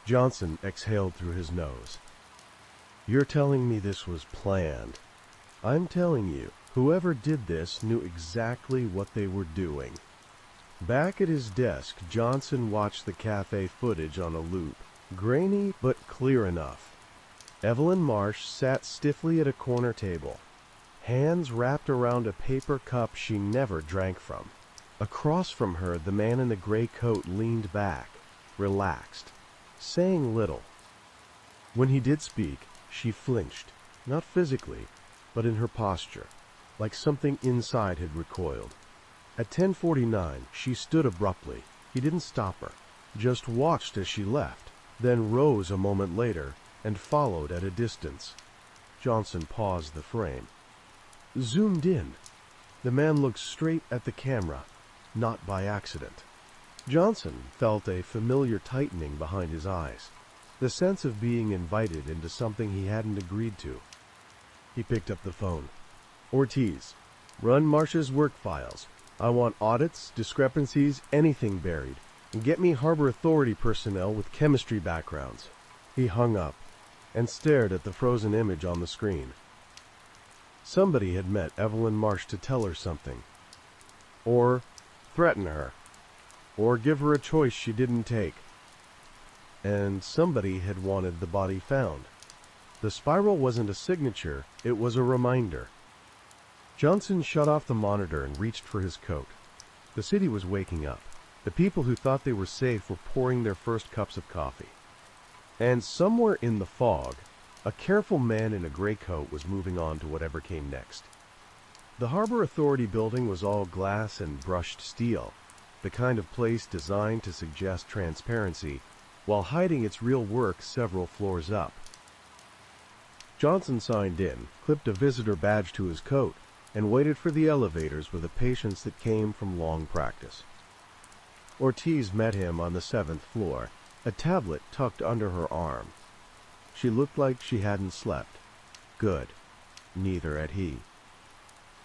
Johnson exhaled through his nose. You're telling me this was planned. I'm telling you, whoever did this knew exactly what they were doing. Back at his desk, Johnson watched the cafe footage on a loop, grainy but clear enough. Evelyn Marsh sat stiffly at a corner table, hands wrapped around a paper cup she never drank from. Across from her, the man in the gray coat leaned back, relaxed, saying little. When he did speak, she flinched, not physically, but in her posture, like something inside had recoiled. At 10:49, she stood abruptly. He didn't stop her, just watched as she left, then rose a moment later and followed at a distance. Johnson paused the frame. Zoomed in. The man looked straight at the camera, not by accident. Johnson felt a familiar tightening behind his eyes, the sense of being invited into something he hadn't agreed to. He picked up the phone. Ortiz, run Marsh's work files. I want audits, discrepancies, anything buried. And get me Harbor Authority personnel with chemistry backgrounds. He hung up and stared at the frozen image on the screen. Somebody had met Evelyn Marsh to tell her something, or threaten her, or give her a choice she didn't take. And somebody had wanted the body found. The spiral wasn't a signature, it was a reminder. Johnson shut off the monitor and reached for his coat. The city was waking up. The people who thought they were safe were pouring their first cups of coffee. And somewhere in the fog, a careful man in a gray coat was moving on to whatever came next. The Harbor Authority building was all glass and brushed steel, the kind of place designed to suggest transparency, while hiding its real work several floors up. Johnson signed in, clipped a visitor badge to his coat, and waited for the elevators with a patience that came from long practice. Ortiz met him on the 7th floor, a tablet tucked under her arm. She looked like she hadn't slept. Good. Neither had he.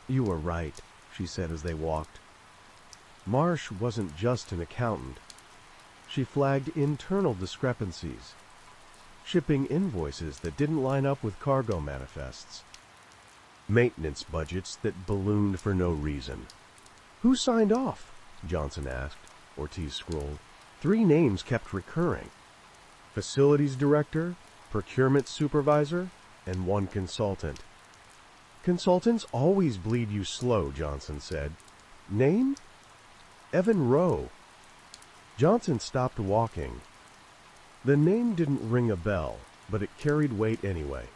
You were right, she said as they walked. Marsh wasn't just an accountant. She flagged internal discrepancies, shipping invoices that didn't line up with cargo manifests, maintenance budgets that ballooned for no reason. Who signed off? Johnson asked. Ortiz scrolled. 3 names kept recurring. Facilities director, procurement supervisor, and 1 consultant. Consultants always bleed you slow, Johnson said. Name? Evan Rowe. Johnson stopped walking. The name didn't ring a bell, but it carried weight anyway.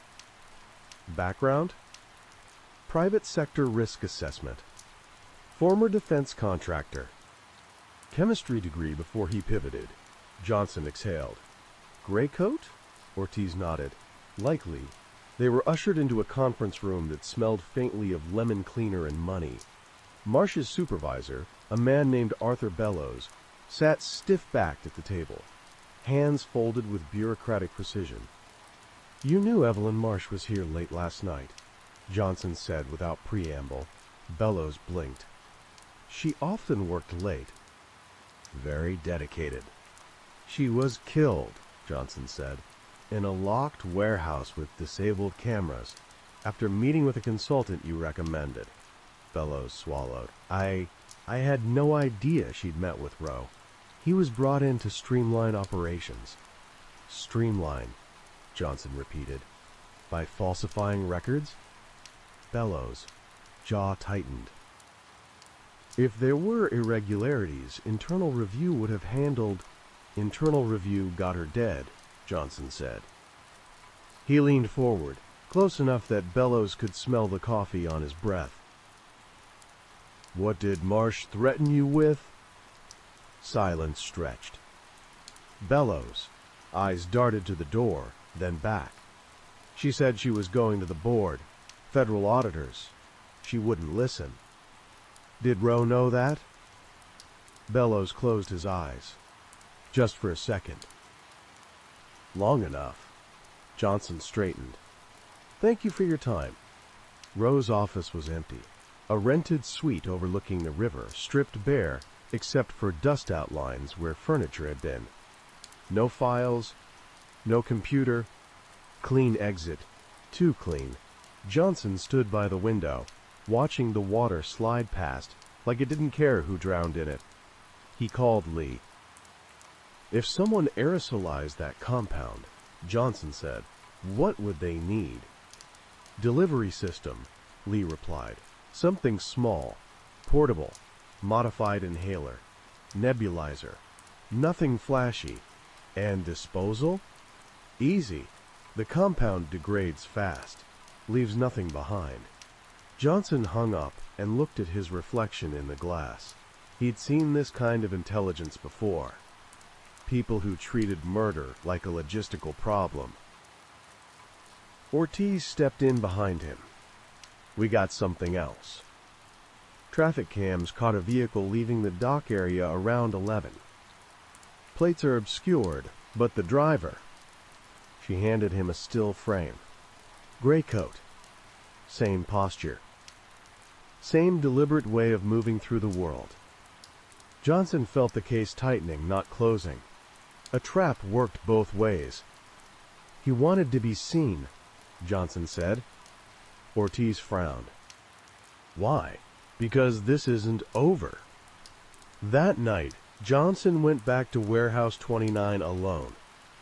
Background? Private sector risk assessment. Former defense contractor. Chemistry degree before he pivoted. Johnson exhaled. Gray coat? Ortiz nodded. Likely. They were ushered into a conference room that smelled faintly of lemon cleaner and money. Marsh's supervisor, a man named Arthur Bellows, sat stiff-backed at the table, hands folded with bureaucratic precision. You knew Evelyn Marsh was here late last night, Johnson said without preamble. Bellows blinked. She often worked late. Very dedicated. She was killed, Johnson said, in a locked warehouse with disabled cameras, after meeting with a consultant you recommended. Bellows swallowed. I had no idea she'd met with Rowe. He was brought in to streamline operations. Streamline, Johnson repeated. By falsifying records? Bellows' jaw tightened. If there were irregularities, internal review would have handled. Internal review got her dead, Johnson said. He leaned forward, close enough that Bellows could smell the coffee on his breath. What did Marsh threaten you with? Silence stretched. Bellows' eyes darted to the door, then back. She said she was going to the board, federal auditors. She wouldn't listen. Did Rowe know that? Bellows closed his eyes. Just for a second. Long enough. Johnson straightened. Thank you for your time. Rowe's office was empty. A rented suite overlooking the river, stripped bare except for dust outlines where furniture had been. No files, no computer, clean exit Too clean. Johnson stood by the window, watching the water slide past like it didn't care who drowned in it. He called Lee. If someone aerosolized that compound, Johnson said, what would they need? Delivery system, Lee replied. Something small, portable, modified inhaler, nebulizer, nothing flashy. And disposal? Easy. The compound degrades fast, leaves nothing behind. Johnson hung up and looked at his reflection in the glass. He'd seen this kind of intelligence before. People who treated murder like a logistical problem. Ortiz stepped in behind him. We got something else. Traffic cams caught a vehicle leaving the dock area around 11. Plates are obscured, but the driver. She handed him a still frame. Gray coat. Same posture. Same deliberate way of moving through the world. Johnson felt the case tightening, not closing. A trap worked both ways. He wanted to be seen, Johnson said. Ortiz frowned. Why? Because this isn't over. That night, Johnson went back to Warehouse 29 alone.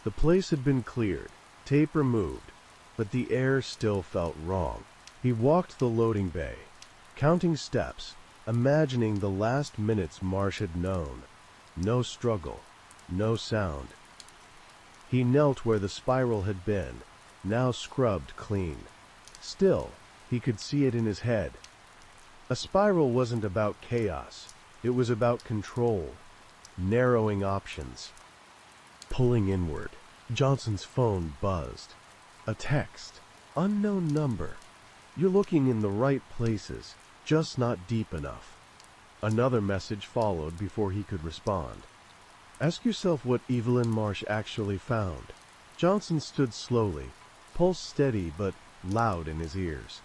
The place had been cleared, tape removed, but the air still felt wrong. He walked the loading bay, counting steps, imagining the last minutes Marsh had known. No struggle, no sound. He knelt where the spiral had been, now scrubbed clean. Still, he could see it in his head. A spiral wasn't about chaos. It was about control, narrowing options. Pulling inward, Johnson's phone buzzed. A text. Unknown number. You're looking in the right places, just not deep enough. Another message followed before he could respond. Ask yourself what Evelyn Marsh actually found. Johnson stood slowly, pulse steady but loud in his ears.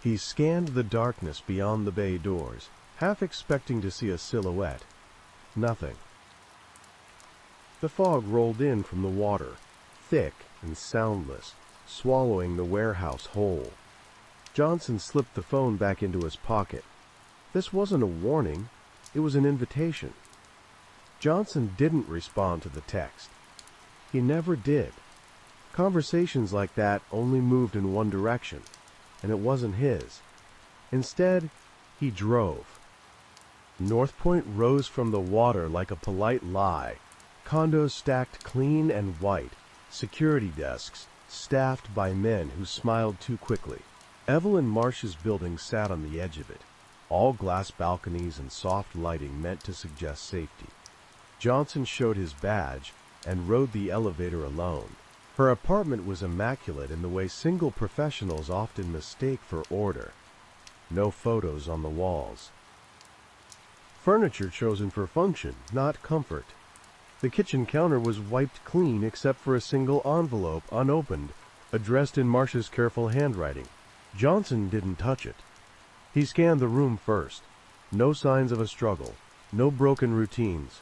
He scanned the darkness beyond the bay doors, half expecting to see a silhouette. Nothing. The fog rolled in from the water, thick and soundless, swallowing the warehouse whole. Johnson slipped the phone back into his pocket. This wasn't a warning, it was an invitation. Johnson didn't respond to the text. He never did. Conversations like that only moved in one direction, and it wasn't his. Instead, he drove. North Point rose from the water like a polite lie. Condos stacked clean and white, security desks staffed by men who smiled too quickly. Evelyn Marsh's building sat on the edge of it, all glass balconies and soft lighting meant to suggest safety. Johnson showed his badge and rode the elevator alone. Her apartment was immaculate in the way single professionals often mistake for order. No photos on the walls. Furniture chosen for function, not comfort. The kitchen counter was wiped clean except for a single envelope unopened, addressed in Marsh's careful handwriting. Johnson didn't touch it. He scanned the room first. No signs of a struggle, no broken routines.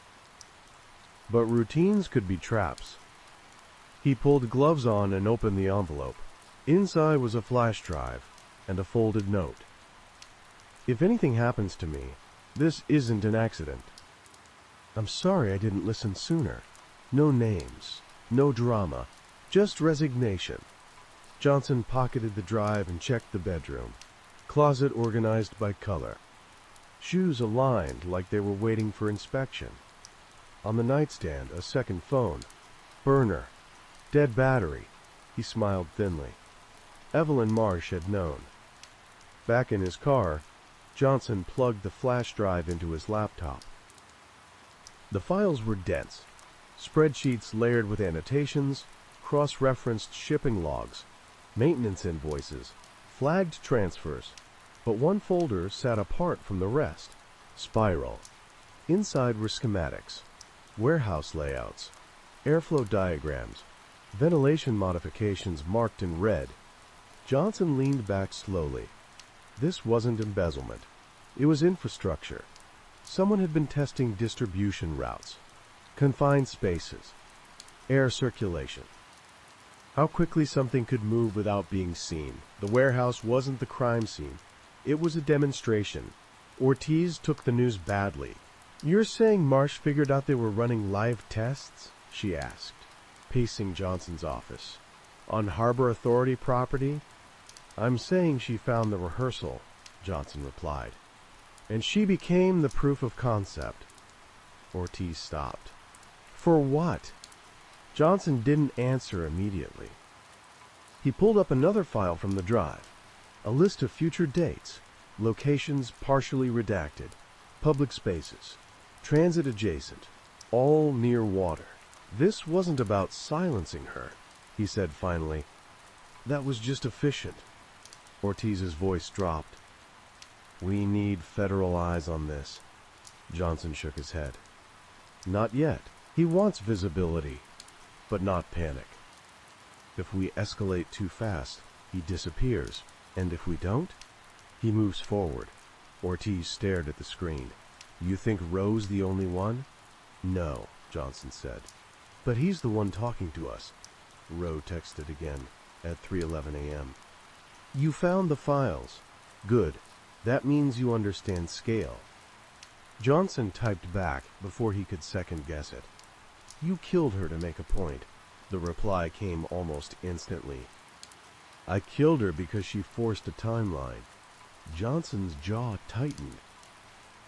But routines could be traps. He pulled gloves on and opened the envelope. Inside was a flash drive and a folded note. If anything happens to me, this isn't an accident. I'm sorry I didn't listen sooner. No names, no drama, just resignation. Johnson pocketed the drive and checked the bedroom. Closet organized by color. Shoes aligned like they were waiting for inspection. On the nightstand, a second phone. Burner. Dead battery. He smiled thinly. Evelyn Marsh had known. Back in his car, Johnson plugged the flash drive into his laptop. The files were dense. Spreadsheets layered with annotations, cross-referenced shipping logs, maintenance invoices, flagged transfers, but one folder sat apart from the rest. Spiral. Inside were schematics, warehouse layouts, airflow diagrams, ventilation modifications marked in red. Johnson leaned back slowly. This wasn't embezzlement. It was infrastructure. Someone had been testing distribution routes, confined spaces, air circulation. How quickly something could move without being seen. The warehouse wasn't the crime scene. It was a demonstration. Ortiz took the news badly. "You're saying Marsh figured out they were running live tests?" she asked, pacing Johnson's office. "On Harbor Authority property?" "I'm saying she found the rehearsal," Johnson replied. "And she became the proof of concept." Ortiz stopped. "For what?" Johnson didn't answer immediately. He pulled up another file from the drive. A list of future dates, locations partially redacted, public spaces, transit adjacent, all near water. "This wasn't about silencing her," he said finally. "That was just efficient." Ortiz's voice dropped. "We need federal eyes on this." Johnson shook his head. "Not yet. He wants visibility, but not panic. If we escalate too fast, he disappears. And if we don't, he moves forward." Ortiz stared at the screen. "You think Roe's the only one?" "No," Johnson said. "But he's the one talking to us." Roe texted again at 3:11 a.m. "You found the files. Good. That means you understand scale." Johnson typed back before he could second-guess it. "You killed her to make a point." The reply came almost instantly. "I killed her because she forced a timeline." Johnson's jaw tightened.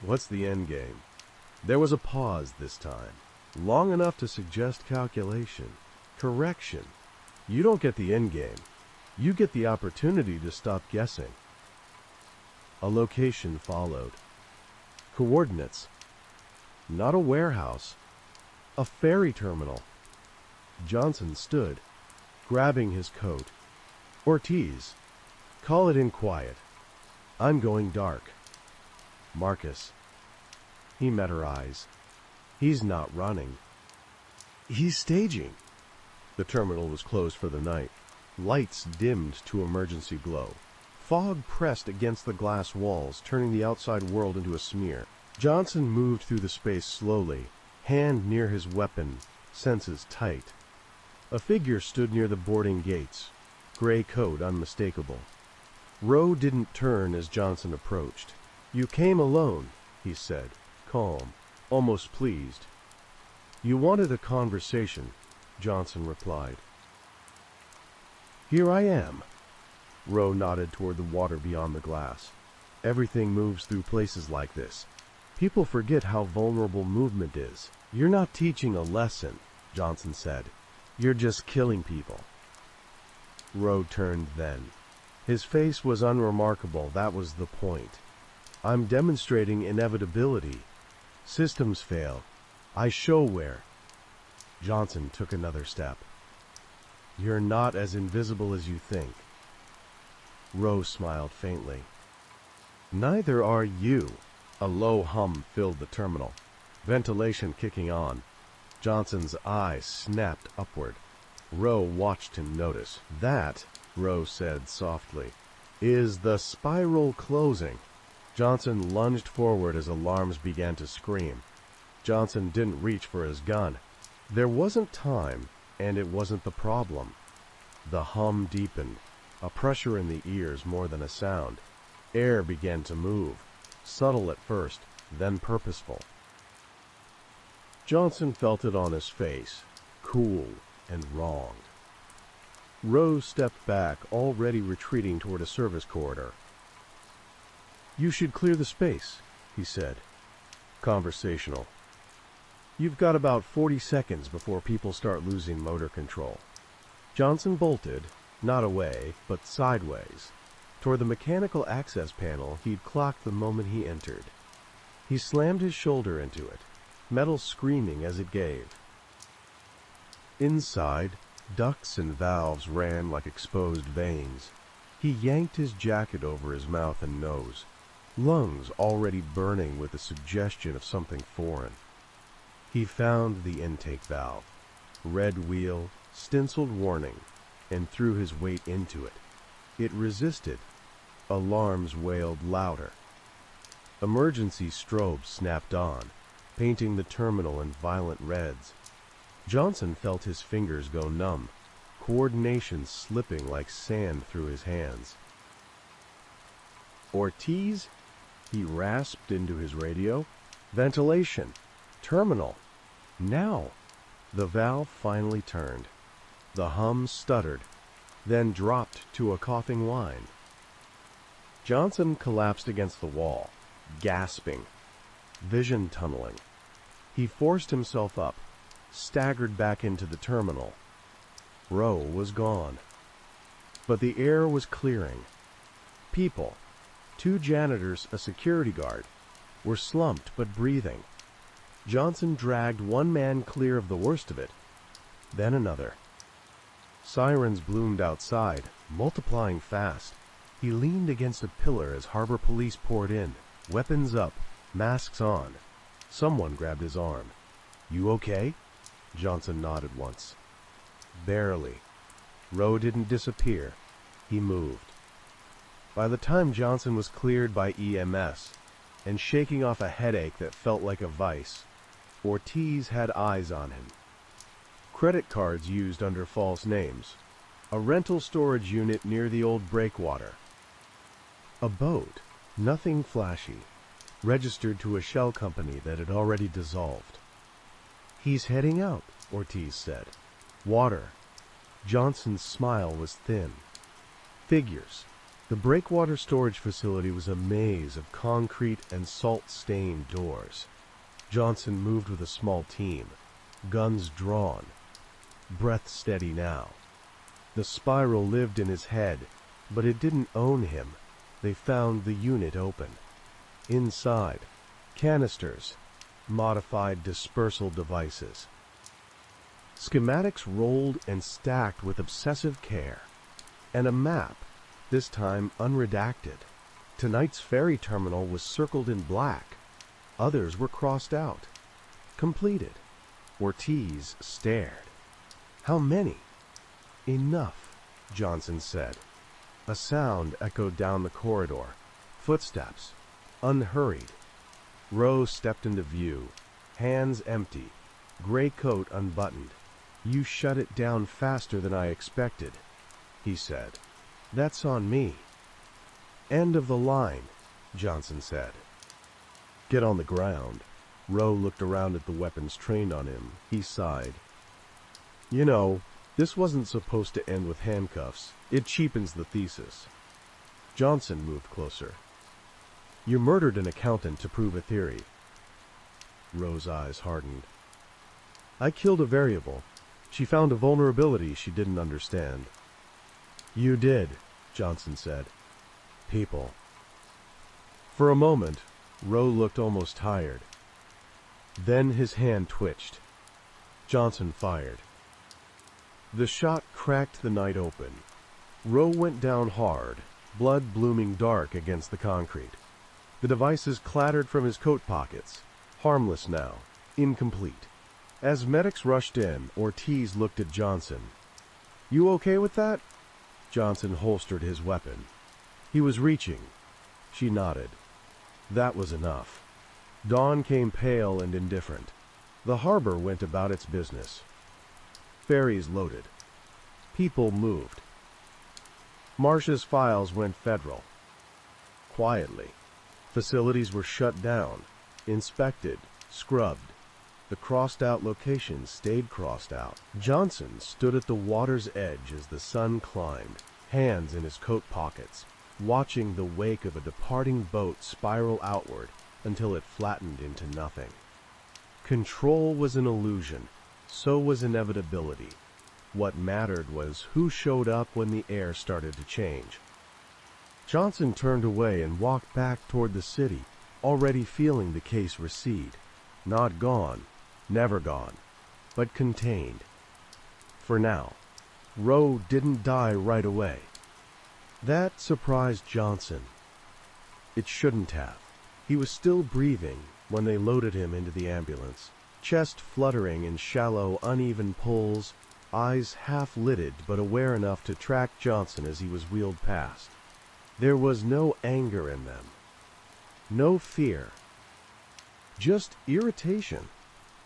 "What's the end game?" There was a pause this time, long enough to suggest calculation, correction. "You don't get the end game. You get the opportunity to stop guessing." A location followed. Coordinates. Not a warehouse. A ferry terminal. Johnson stood, grabbing his coat. "Ortiz, call it in quiet. I'm going dark." "Marcus." He met her eyes. "He's not running. He's staging." The terminal was closed for the night. Lights dimmed to emergency glow. Fog pressed against the glass walls, turning the outside world into a smear. Johnson moved through the space slowly, hand near his weapon, senses tight. A figure stood near the boarding gates, gray coat unmistakable. Roe didn't turn as Johnson approached. "You came alone," he said, calm, almost pleased. "You wanted a conversation," Johnson replied. "Here I am." Roe nodded toward the water beyond the glass. "Everything moves through places like this. People forget how vulnerable movement is." "You're not teaching a lesson," Johnson said. "You're just killing people." Roe turned then. His face was unremarkable, that was the point. "I'm demonstrating inevitability. Systems fail. I show where." Johnson took another step. "You're not as invisible as you think." Roe smiled faintly. "Neither are you." A low hum filled the terminal, ventilation kicking on. Johnson's eyes snapped upward. Roe watched him notice. "That," Roe said softly, "is the spiral closing." Johnson lunged forward as alarms began to scream. Johnson didn't reach for his gun. There wasn't time, and it wasn't the problem. The hum deepened, a pressure in the ears more than a sound. Air began to move, subtle at first, then purposeful. Johnson felt it on his face, cool and wronged. Rose stepped back, already retreating toward a service corridor. "You should clear the space," he said. Conversational. "You've got about 40 seconds before people start losing motor control." Johnson bolted, not away, but sideways, toward the mechanical access panel he'd clocked the moment he entered. He slammed his shoulder into it, metal screaming as it gave. Inside, ducts and valves ran like exposed veins. He yanked his jacket over his mouth and nose, lungs already burning with the suggestion of something foreign. He found the intake valve, red wheel, stenciled warning, and threw his weight into it. It resisted. Alarms wailed louder. Emergency strobes snapped on, painting the terminal in violent reds. Johnson felt his fingers go numb. coordination slipping like sand through his hands. Ortiz? He rasped into his radio. Ventilation. Terminal. Now. The valve finally turned. The hum stuttered, then dropped to a coughing whine. Johnson collapsed against the wall, gasping, vision tunneling. He forced himself up, staggered back into the terminal. Rowe was gone. But the air was clearing. People, 2 janitors, a security guard, were slumped but breathing. Johnson dragged one man clear of the worst of it, then another. Sirens bloomed outside, multiplying fast. He leaned against a pillar as harbor police poured in, weapons up, masks on. Someone grabbed his arm. "You okay?" Johnson nodded once. Barely. Rowe didn't disappear. He moved. By the time Johnson was cleared by EMS and shaking off a headache that felt like a vice, Ortiz had eyes on him. Credit cards used under false names. A rental storage unit near the old breakwater. A boat, nothing flashy, registered to a shell company that had already dissolved. "He's heading out," Ortiz said. "Water." Johnson's smile was thin. Figures. The breakwater storage facility was a maze of concrete and salt-stained doors. Johnson moved with a small team, guns drawn, breath steady now. The spiral lived in his head, but it didn't own him. They found the unit open. Inside, canisters, modified dispersal devices. Schematics rolled and stacked with obsessive care. And a map, this time unredacted. Tonight's ferry terminal was circled in black. Others were crossed out. Completed. Ortiz stared. "How many?" "Enough," Johnson said. A sound echoed down the corridor. Footsteps. Unhurried. Rowe stepped into view. Hands empty. Gray coat unbuttoned. "You shut it down faster than I expected," he said. "That's on me." "End of the line," Johnson said. "Get on the ground." Rowe looked around at the weapons trained on him. He sighed. "You know, this wasn't supposed to end with handcuffs. It cheapens the thesis." Johnson moved closer. "You murdered an accountant to prove a theory." Rowe's eyes hardened. "I killed a variable. She found a vulnerability she didn't understand." "You did," Johnson said. "People." For a moment, Rowe looked almost tired. Then his hand twitched. Johnson fired. The shot cracked the night open. Rowe went down hard, blood blooming dark against the concrete. The devices clattered from his coat pockets, harmless now, incomplete. As medics rushed in, Ortiz looked at Johnson. "You okay with that?" Johnson holstered his weapon. He was reaching. She nodded. That was enough. Dawn came pale and indifferent. The harbor went about its business. Ferries loaded. People moved. Marsh's files went federal. Quietly. Facilities were shut down, inspected, scrubbed. The crossed-out locations stayed crossed out. Johnson stood at the water's edge as the sun climbed, hands in his coat pockets, watching the wake of a departing boat spiral outward until it flattened into nothing. Control was an illusion, so was inevitability. What mattered was who showed up when the air started to change. Johnson turned away and walked back toward the city, already feeling the case recede. Not gone, never gone, but contained. For now, Rowe didn't die right away. That surprised Johnson. It shouldn't have. He was still breathing when they loaded him into the ambulance, chest fluttering in shallow, uneven pulls, eyes half-lidded but aware enough to track Johnson as he was wheeled past. There was no anger in them, no fear, just irritation,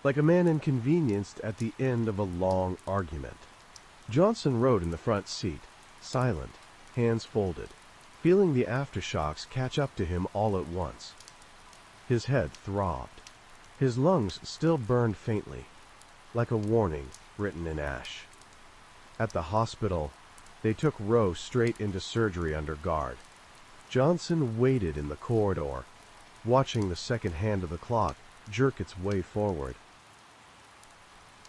like a man inconvenienced at the end of a long argument. Johnson rode in the front seat, silent, hands folded, feeling the aftershocks catch up to him all at once. His head throbbed. His lungs still burned faintly, like a warning written in ash. At the hospital, they took Rowe straight into surgery under guard. Johnson waited in the corridor, watching the second hand of the clock jerk its way forward.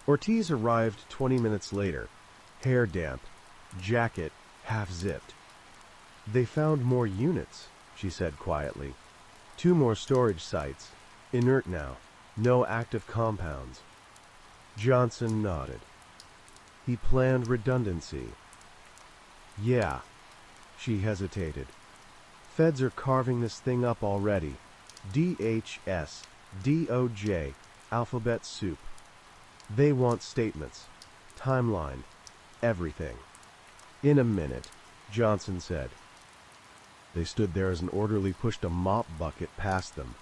Ortiz arrived 20 minutes later, hair damp, jacket half-zipped. "They found more units," she said quietly. "2 more storage sites, inert now, no active compounds." Johnson nodded. He planned redundancy. "Yeah." She hesitated. "Feds are carving this thing up already. DHS, DOJ, alphabet soup. They want statements, timeline, everything." "In a minute," Johnson said. They stood there as an orderly pushed a mop bucket past them,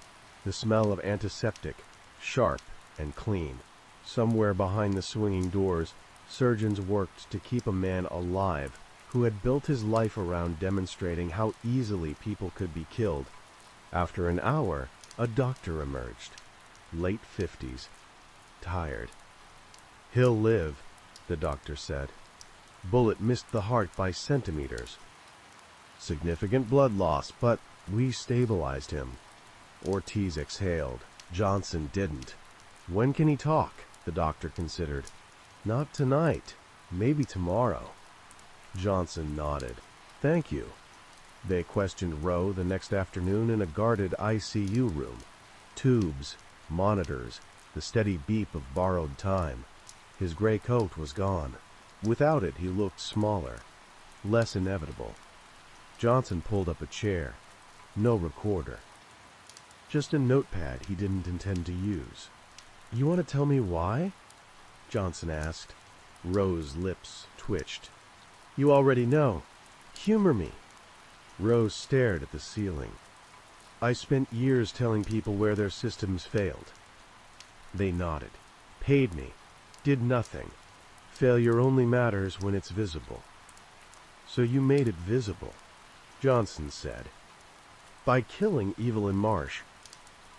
the smell of antiseptic, sharp and clean. Somewhere behind the swinging doors, surgeons worked to keep a man alive who had built his life around demonstrating how easily people could be killed. After an hour, a doctor emerged, late 50s, tired. "He'll live," the doctor said. "Bullet missed the heart by centimeters. Significant blood loss, but we stabilized him." Ortiz exhaled. Johnson didn't. "When can he talk?" the doctor considered. "Not tonight. Maybe tomorrow." Johnson nodded. "Thank you." They questioned Rowe the next afternoon in a guarded ICU room. Tubes, monitors, the steady beep of borrowed time. His gray coat was gone. Without it, he looked smaller, less inevitable. Johnson pulled up a chair. No recorder. Just a notepad he didn't intend to use. "You want to tell me why?" Johnson asked. Rowe's lips twitched. "You already know. Humor me." Rowe stared at the ceiling. "I spent years telling people where their systems failed." They nodded. "Paid me. Did nothing. Failure only matters when it's visible." "So you made it visible," Johnson said. "By killing Evelyn Marsh."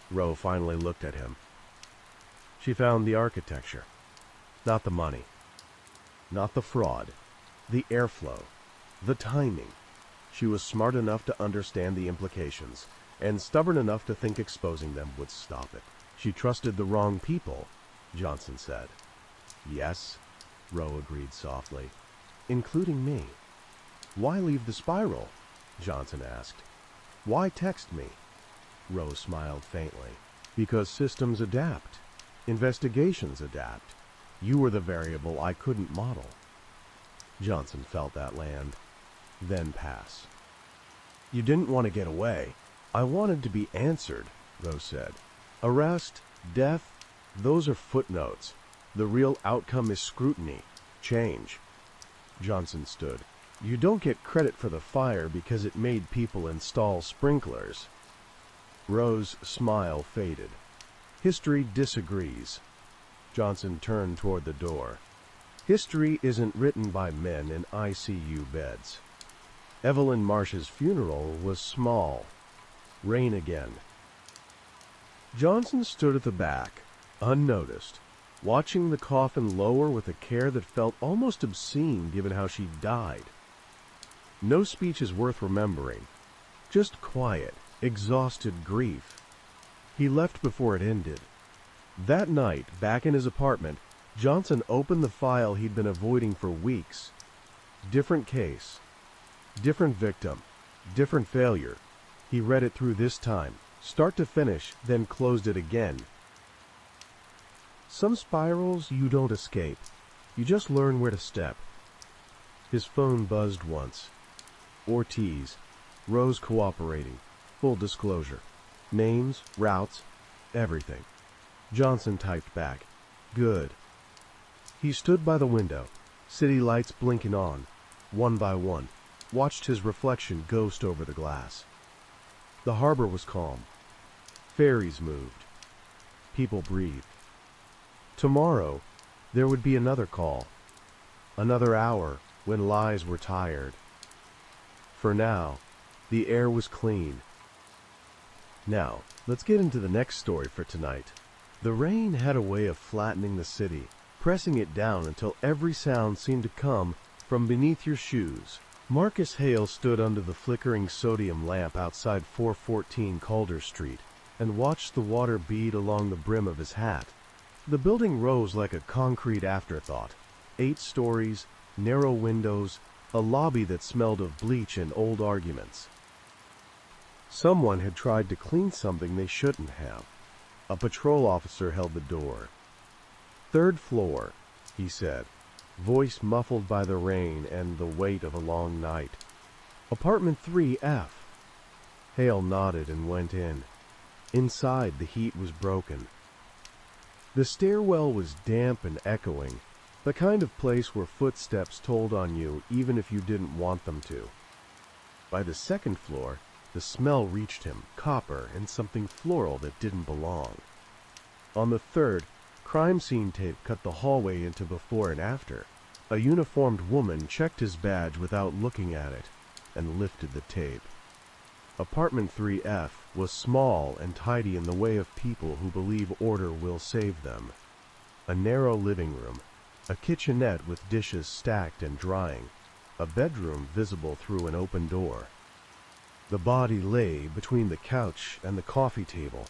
Rowe finally looked at him. "She found the architecture. Not the money. Not the fraud. The airflow. The timing. She was smart enough to understand the implications, and stubborn enough to think exposing them would stop it. She trusted the wrong people," Johnson said. "Yes," Rowe agreed softly. "Including me." "Why leave the spiral?" Johnson asked. "Why text me?" Rowe smiled faintly. "Because systems adapt. Investigations adapt. You were the variable I couldn't model." Johnson felt that land, then pass. "You didn't want to get away. I wanted to be answered," Rowe said. "Arrest, death, those are footnotes. The real outcome is scrutiny, change." Johnson stood. "You don't get credit for the fire because it made people install sprinklers." Rowe's smile faded. "History disagrees." Johnson turned toward the door. "History isn't written by men in ICU beds. Evelyn Marsh's funeral was small. Rain again." Johnson stood at the back, unnoticed, watching the coffin lower with a care that felt almost obscene given how she died. No speech is worth remembering. Just quiet, exhausted grief. He left before it ended. That night, back in his apartment, Johnson opened the file he'd been avoiding for weeks. Different case. Different victim. Different failure. He read it through this time, start to finish, then closed it again. Some spirals you don't escape. You just learn where to step. His phone buzzed once. Ortiz. Rose cooperating. Full disclosure. Names, routes, everything. Johnson typed back. Good. He stood by the window, city lights blinking on, one by one, watched his reflection ghost over the glass. The harbor was calm. Ferries moved. People breathed. Tomorrow, there would be another call. Another hour when lies were tired. For now, the air was clean. Now, let's get into the next story for tonight. The rain had a way of flattening the city, pressing it down until every sound seemed to come from beneath your shoes. Marcus Hale stood under the flickering sodium lamp outside 414 Calder Street and watched the water bead along the brim of his hat. The building rose like a concrete afterthought. 8 stories, narrow windows, a lobby that smelled of bleach and old arguments. Someone had tried to clean something they shouldn't have. A patrol officer held the door. "Third floor," he said, voice muffled by the rain and the weight of a long night. "Apartment 3F." Hale nodded and went in. Inside, the heat was broken. The stairwell was damp and echoing, the kind of place where footsteps told on you even if you didn't want them to. By the second floor, the smell reached him, copper and something floral that didn't belong. On the third, crime scene tape cut the hallway into before and after. A uniformed woman checked his badge without looking at it and lifted the tape. Apartment 3F was small and tidy in the way of people who believe order will save them. A narrow living room, a kitchenette with dishes stacked and drying, a bedroom visible through an open door. The body lay between the couch and the coffee table,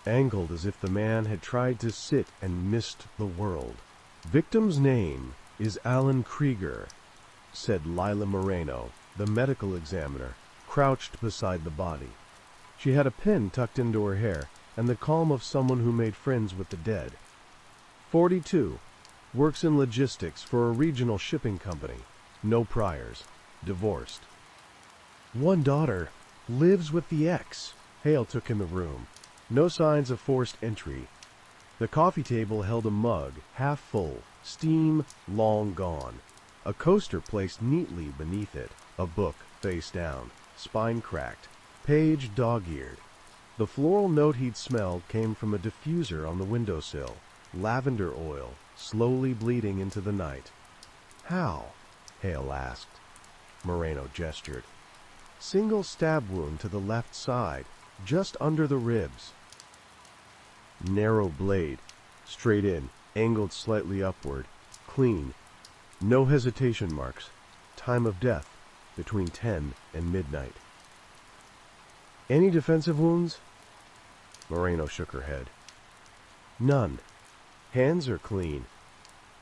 angled as if the man had tried to sit and missed the world. "Victim's name is Alan Krieger," said Lila Moreno, the medical examiner, crouched beside the body. She had a pin tucked into her hair and the calm of someone who made friends with the dead. 42, works in logistics for a regional shipping company. No priors. Divorced. "One daughter. Lives with the ex." Hale took in the room. No signs of forced entry. The coffee table held a mug, half full, steam long gone. A coaster placed neatly beneath it. A book face down, spine cracked, page dog-eared. The floral note he'd smelled came from a diffuser on the windowsill. Lavender oil, slowly bleeding into the night. "How?" Hale asked. Moreno gestured. "Single stab wound to the left side, just under the ribs. Narrow blade, straight in, angled slightly upward, clean. No hesitation marks. Time of death, between 10 and midnight." "Any defensive wounds?" Moreno shook her head. "None. Hands are clean.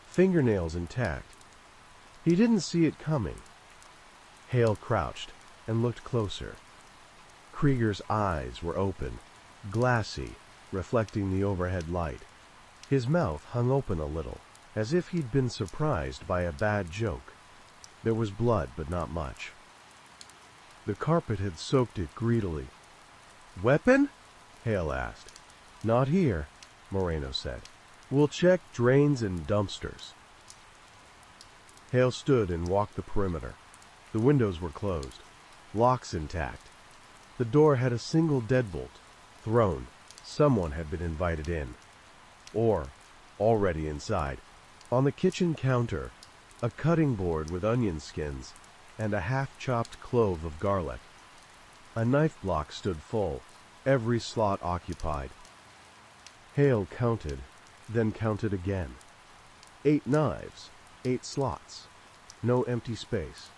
Fingernails intact. He didn't see it coming." Hale crouched and looked closer. Krieger's eyes were open, glassy, reflecting the overhead light. His mouth hung open a little, as if he'd been surprised by a bad joke. There was blood, but not much. The carpet had soaked it greedily. "Weapon?" Hale asked. "Not here," Moreno said. "We'll check drains and dumpsters." Hale stood and walked the perimeter. The windows were closed, locks intact. The door had a single deadbolt, thrown. Someone had been invited in. Or, already inside, on the kitchen counter, a cutting board with onion skins and a half-chopped clove of garlic. A knife block stood full, every slot occupied. Hale counted, then counted again. 8 knives, 8 slots, no empty space.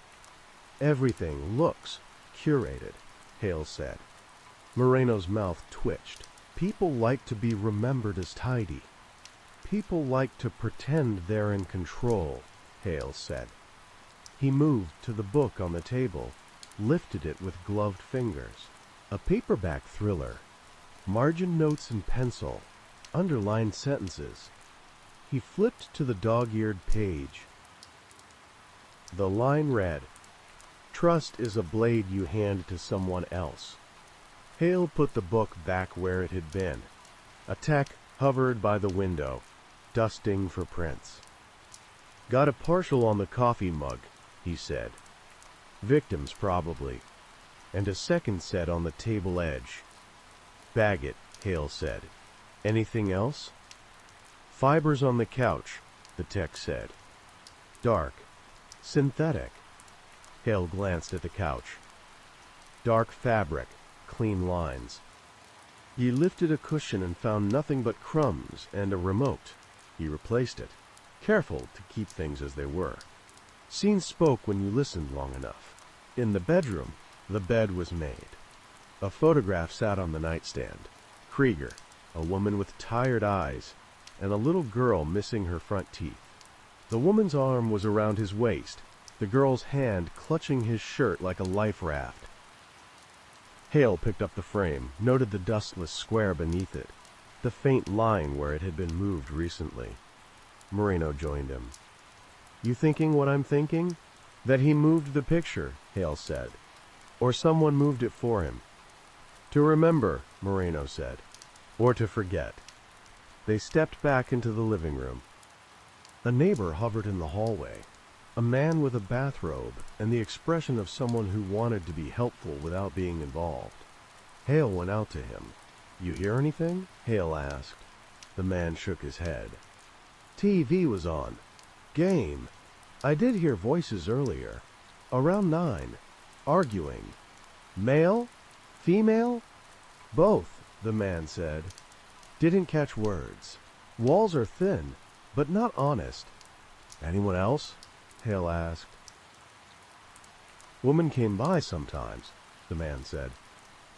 "Everything looks curated," Hale said. Moreno's mouth twitched. "People like to be remembered as tidy. People like to pretend they're in control," Hale said. He moved to the book on the table, lifted it with gloved fingers. A paperback thriller. Margin notes in pencil, underlined sentences. He flipped to the dog-eared page. The line read, "Trust is a blade you hand to someone else." Hale put the book back where it had been. A tech hovered by the window, dusting for prints. "Got a partial on the coffee mug," he said. "Victims, probably." And a second set on the table edge. "Bag it," Hale said. "Anything else?" "Fibers on the couch," the tech said. "Dark, Synthetic. Hale glanced at the couch. Dark fabric, clean lines. He lifted a cushion and found nothing but crumbs and a remote. He replaced it, careful to keep things as they were. Scenes spoke when you listened long enough. In the bedroom, the bed was made. A photograph sat on the nightstand. Krieger, a woman with tired eyes, and a little girl missing her front teeth. The woman's arm was around his waist, the girl's hand clutching his shirt like a life raft. Hale picked up the frame, noted the dustless square beneath it, the faint line where it had been moved recently. Moreno joined him. "You thinking what I'm thinking?" "That he moved the picture," Hale said. "Or someone moved it for him." "To remember," Moreno said. "Or to forget." They stepped back into the living room. A neighbor hovered in the hallway, a man with a bathrobe and the expression of someone who wanted to be helpful without being involved. Hale went out to him. "You hear anything?" Hale asked. The man shook his head. "TV was on. Game. I did hear voices earlier. Around 9. Arguing. Male? Female?" "Both," the man said. "Didn't catch words. Walls are thin, but not honest." "Anyone else?" Hale asked. "Woman came by sometimes," the man said.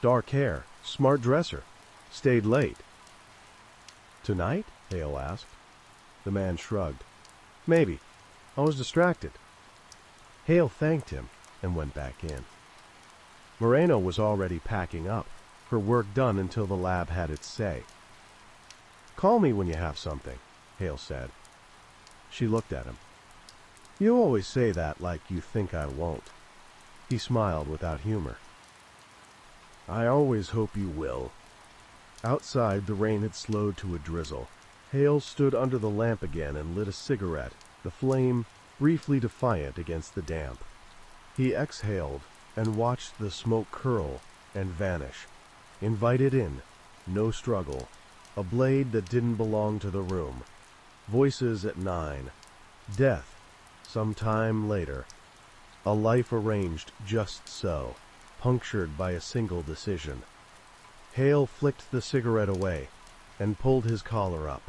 "Dark hair, smart dresser. Stayed late." "Tonight?" Hale asked. The man shrugged. "Maybe. I was distracted." Hale thanked him and went back in. Moreno was already packing up, her work done until the lab had its say. "Call me when you have something," Hale said. She looked at him. "You always say that like you think I won't." He smiled without humor. "I always hope you will." Outside, the rain had slowed to a drizzle. Hale stood under the lamp again and lit a cigarette, the flame briefly defiant against the damp. He exhaled and watched the smoke curl and vanish. Invited in, no struggle, a blade that didn't belong to the room. Voices at 9. Death, some time later. A life arranged just so, punctured by a single decision. Hale flicked the cigarette away and pulled his collar up.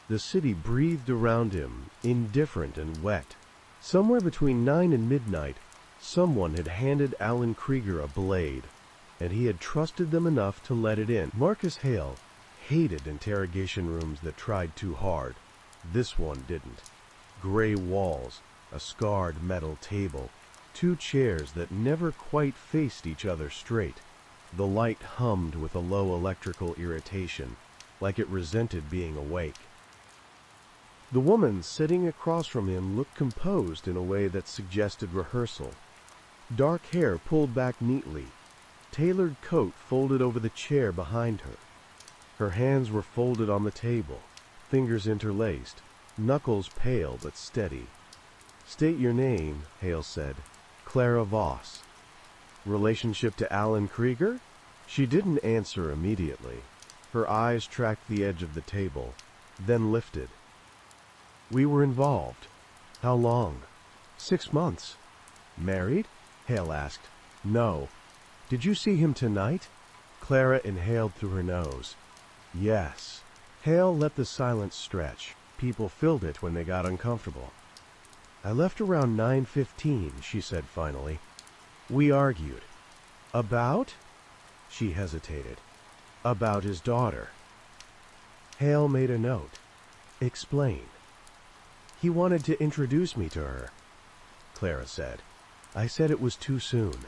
The city breathed around him, indifferent and wet. Somewhere between 9 and midnight, someone had handed Alan Krieger a blade, and he had trusted them enough to let it in. Marcus Hale hated interrogation rooms that tried too hard. This one didn't. Gray walls, a scarred metal table, 2 chairs that never quite faced each other straight. The light hummed with a low electrical irritation, like it resented being awake. The woman sitting across from him looked composed in a way that suggested rehearsal. Dark hair pulled back neatly, tailored coat folded over the chair behind her. Her hands were folded on the table, fingers interlaced, knuckles pale but steady. "State your name," Hale said. "Clara Voss." "Relationship to Alan Krieger?" She didn't answer immediately. Her eyes tracked the edge of the table, then lifted. "We were involved." "How long?" 6 months. "Married?" Hale asked. "No." "Did you see him tonight?" Clara inhaled through her nose. "Yes." Hale let the silence stretch. People filled it when they got uncomfortable. "I left around 9:15, she said finally. "We argued." "About?" She hesitated. "About his daughter." Hale made a note. "Explain." "He wanted to introduce me to her," Clara said. "I said it was too soon."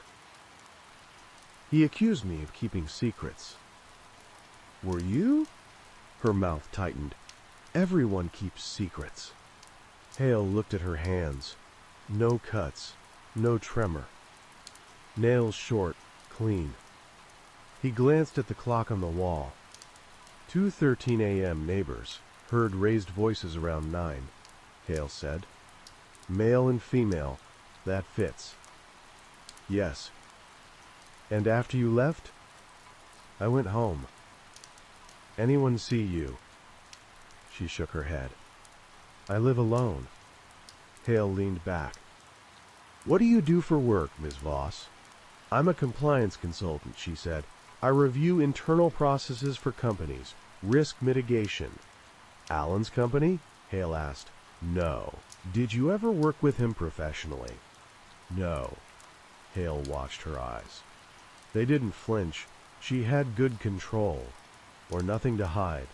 "He accused me of keeping secrets." "Were you?" Her mouth tightened. "Everyone keeps secrets." Hale looked at her hands. No cuts, no tremor. Nails short, clean. He glanced at the clock on the wall. 2:13 a.m. neighbors heard raised voices around 9, Hale said. "Male and female, that fits." "Yes." "And after you left?" "I went home." "Anyone see you?" She shook her head. "I live alone." Hale leaned back. "What do you do for work, Ms. Voss?" "I'm a compliance consultant," she said. "I review internal processes for companies, risk mitigation." "Alan's company?" Hale asked. "No." "Did you ever work with him professionally?" "No." Hale watched her eyes. They didn't flinch. She had good control, or nothing to hide.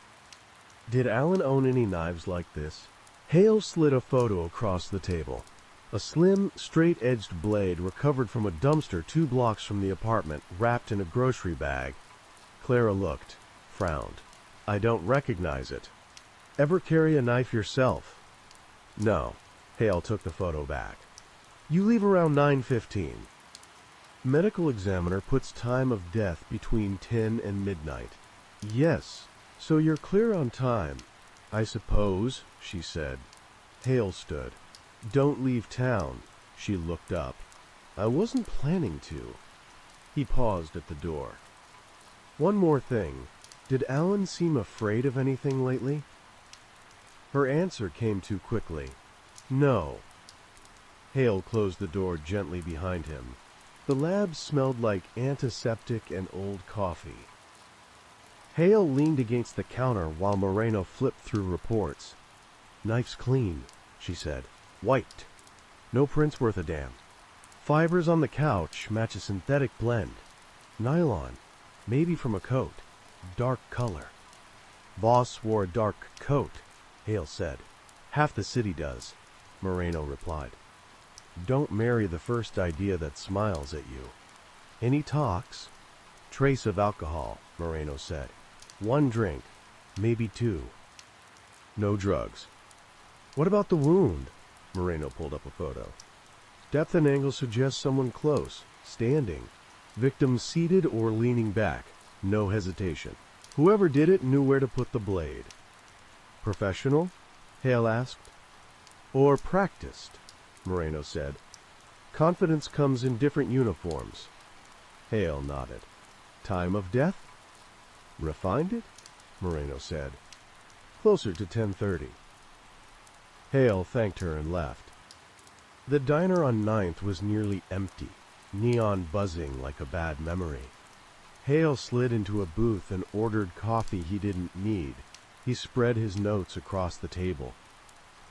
"Did Alan own any knives like this?" Hale slid a photo across the table. A slim, straight-edged blade recovered from a dumpster 2 blocks from the apartment, wrapped in a grocery bag. Clara looked, frowned. "I don't recognize it." "Ever carry a knife yourself?" "No." Hale took the photo back. "You leave around 9:15. Medical examiner puts time of death between 10 and midnight. "Yes. So you're clear on time, I suppose," she said. Hale stood. "Don't leave town." She looked up. "I wasn't planning to." He paused at the door. "One more thing. Did Alan seem afraid of anything lately?" Her answer came too quickly. "No." Hale closed the door gently behind him. The lab smelled like antiseptic and old coffee. Hale leaned against the counter while Moreno flipped through reports. "Knife's clean," she said. "White. No prints worth a damn. Fibers on the couch match a synthetic blend. Nylon. Maybe from a coat. Dark color." "Voss wore a dark coat," Hale said. "Half the city does," Moreno replied. "Don't marry the first idea that smiles at you." "Any talks?" "Trace of alcohol," Moreno said. "1 drink, maybe 2. "No drugs." "What about the wound?" Moreno pulled up a photo. "Depth and angle suggest someone close, standing. Victim seated or leaning back. No hesitation. Whoever did it knew where to put the blade." "Professional?" Hale asked. "Or practiced," Moreno said. "Confidence comes in different uniforms." Hale nodded. "Time of death?" "Refined it?" Moreno said. "Closer to 10:30. Hale thanked her and left. The diner on 9th was nearly empty, neon buzzing like a bad memory. Hale slid into a booth and ordered coffee he didn't need. He spread his notes across the table.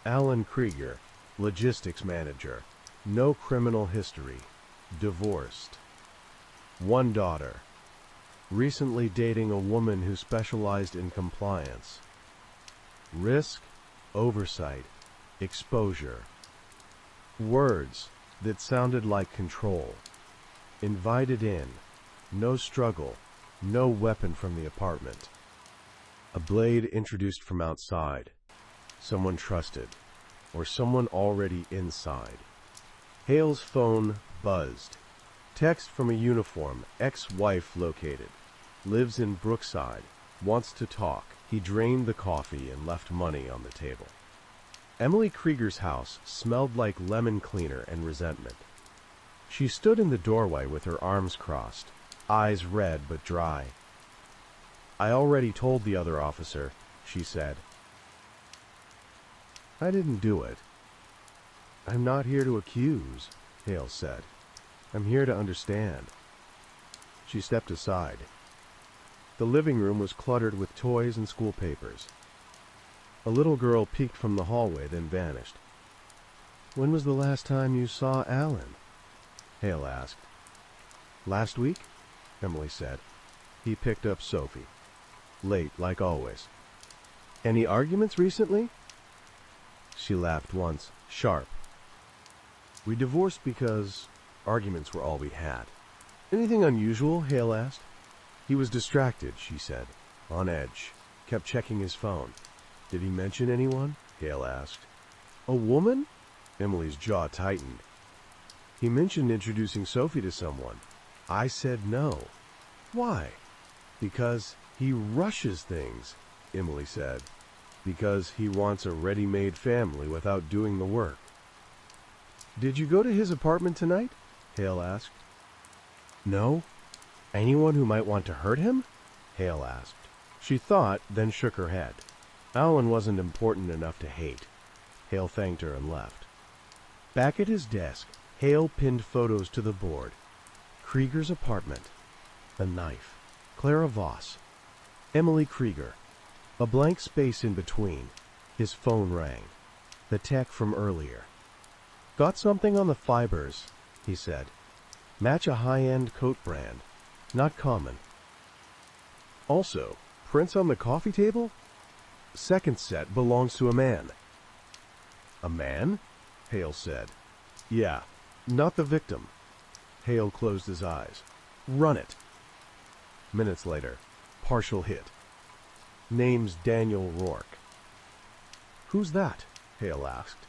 Alan Krieger, logistics manager, no criminal history, divorced. 1 daughter. Recently dating a woman who specialized in compliance. Risk, oversight, exposure. Words that sounded like control. Invited in. No struggle. No weapon from the apartment. A blade introduced from outside. Someone trusted. Or someone already inside. Hale's phone buzzed. Text from a uniform. Ex-wife located. Lives in Brookside. Wants to talk. He drained the coffee and left money on the table. Emily Krieger's house smelled like lemon cleaner and resentment. She stood in the doorway with her arms crossed, eyes red but dry. "I already told the other officer," she said. "I didn't do it." "I'm not here to accuse," Hale said. "I'm here to understand." She stepped aside. The living room was cluttered with toys and school papers. A little girl peeked from the hallway, then vanished. "When was the last time you saw Alan?" Hale asked. "Last week," Emily said. He picked up Sophie. Late, like always. "Any arguments recently?" She laughed once, sharp. "We divorced because arguments were all we had." "Anything unusual?" Hale asked. "He was distracted," she said, on edge. Kept checking his phone. "Did he mention anyone?" Hale asked. "A woman?" Emily's jaw tightened. "He mentioned introducing Sophie to someone. I said no." "Why?" "Because he rushes things," Emily said. "Because he wants a ready-made family without doing the work." "Did you go to his apartment tonight?" Hale asked. "No." "Anyone who might want to hurt him?" Hale asked. She thought, then shook her head. Alan wasn't important enough to hate. Hale thanked her and left. Back at his desk, Hale pinned photos to the board. Krieger's apartment. A knife. Clara Voss. Emily Krieger. A blank space in between. His phone rang. The tech from earlier. "Got something on the fibers," he said. "Match a high-end coat brand. Not common. Also, prints on the coffee table? Second set belongs to a man." "A man?" Hale said. "Yeah, not the victim." Hale closed his eyes. "Run it." Minutes later, partial hit. "Name's Daniel Rourke." "Who's that?" Hale asked.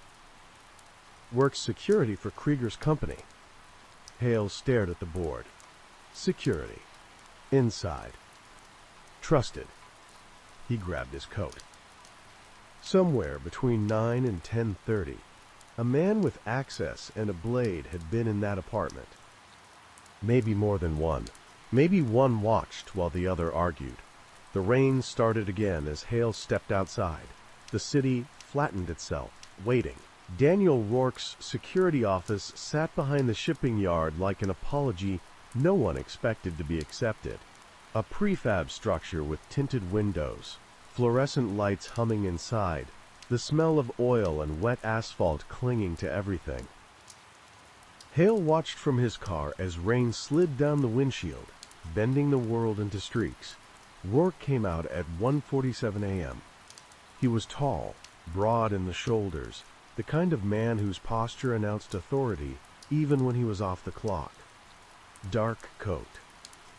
"Works security for Krieger's company." Hale stared at the board. Security. Inside. Trusted. He grabbed his coat. Somewhere between 9 and 10:30, a man with access and a blade had been in that apartment. Maybe more than one. Maybe one watched while the other argued. The rain started again as Hale stepped outside. The city flattened itself, waiting. Daniel Rourke's security office sat behind the shipping yard like an apology no one expected to be accepted. A prefab structure with tinted windows, fluorescent lights humming inside, the smell of oil and wet asphalt clinging to everything. Hale watched from his car as rain slid down the windshield, bending the world into streaks. Rourke came out at 1:47 a.m. He was tall, broad in the shoulders, the kind of man whose posture announced authority even when he was off the clock. Dark coat.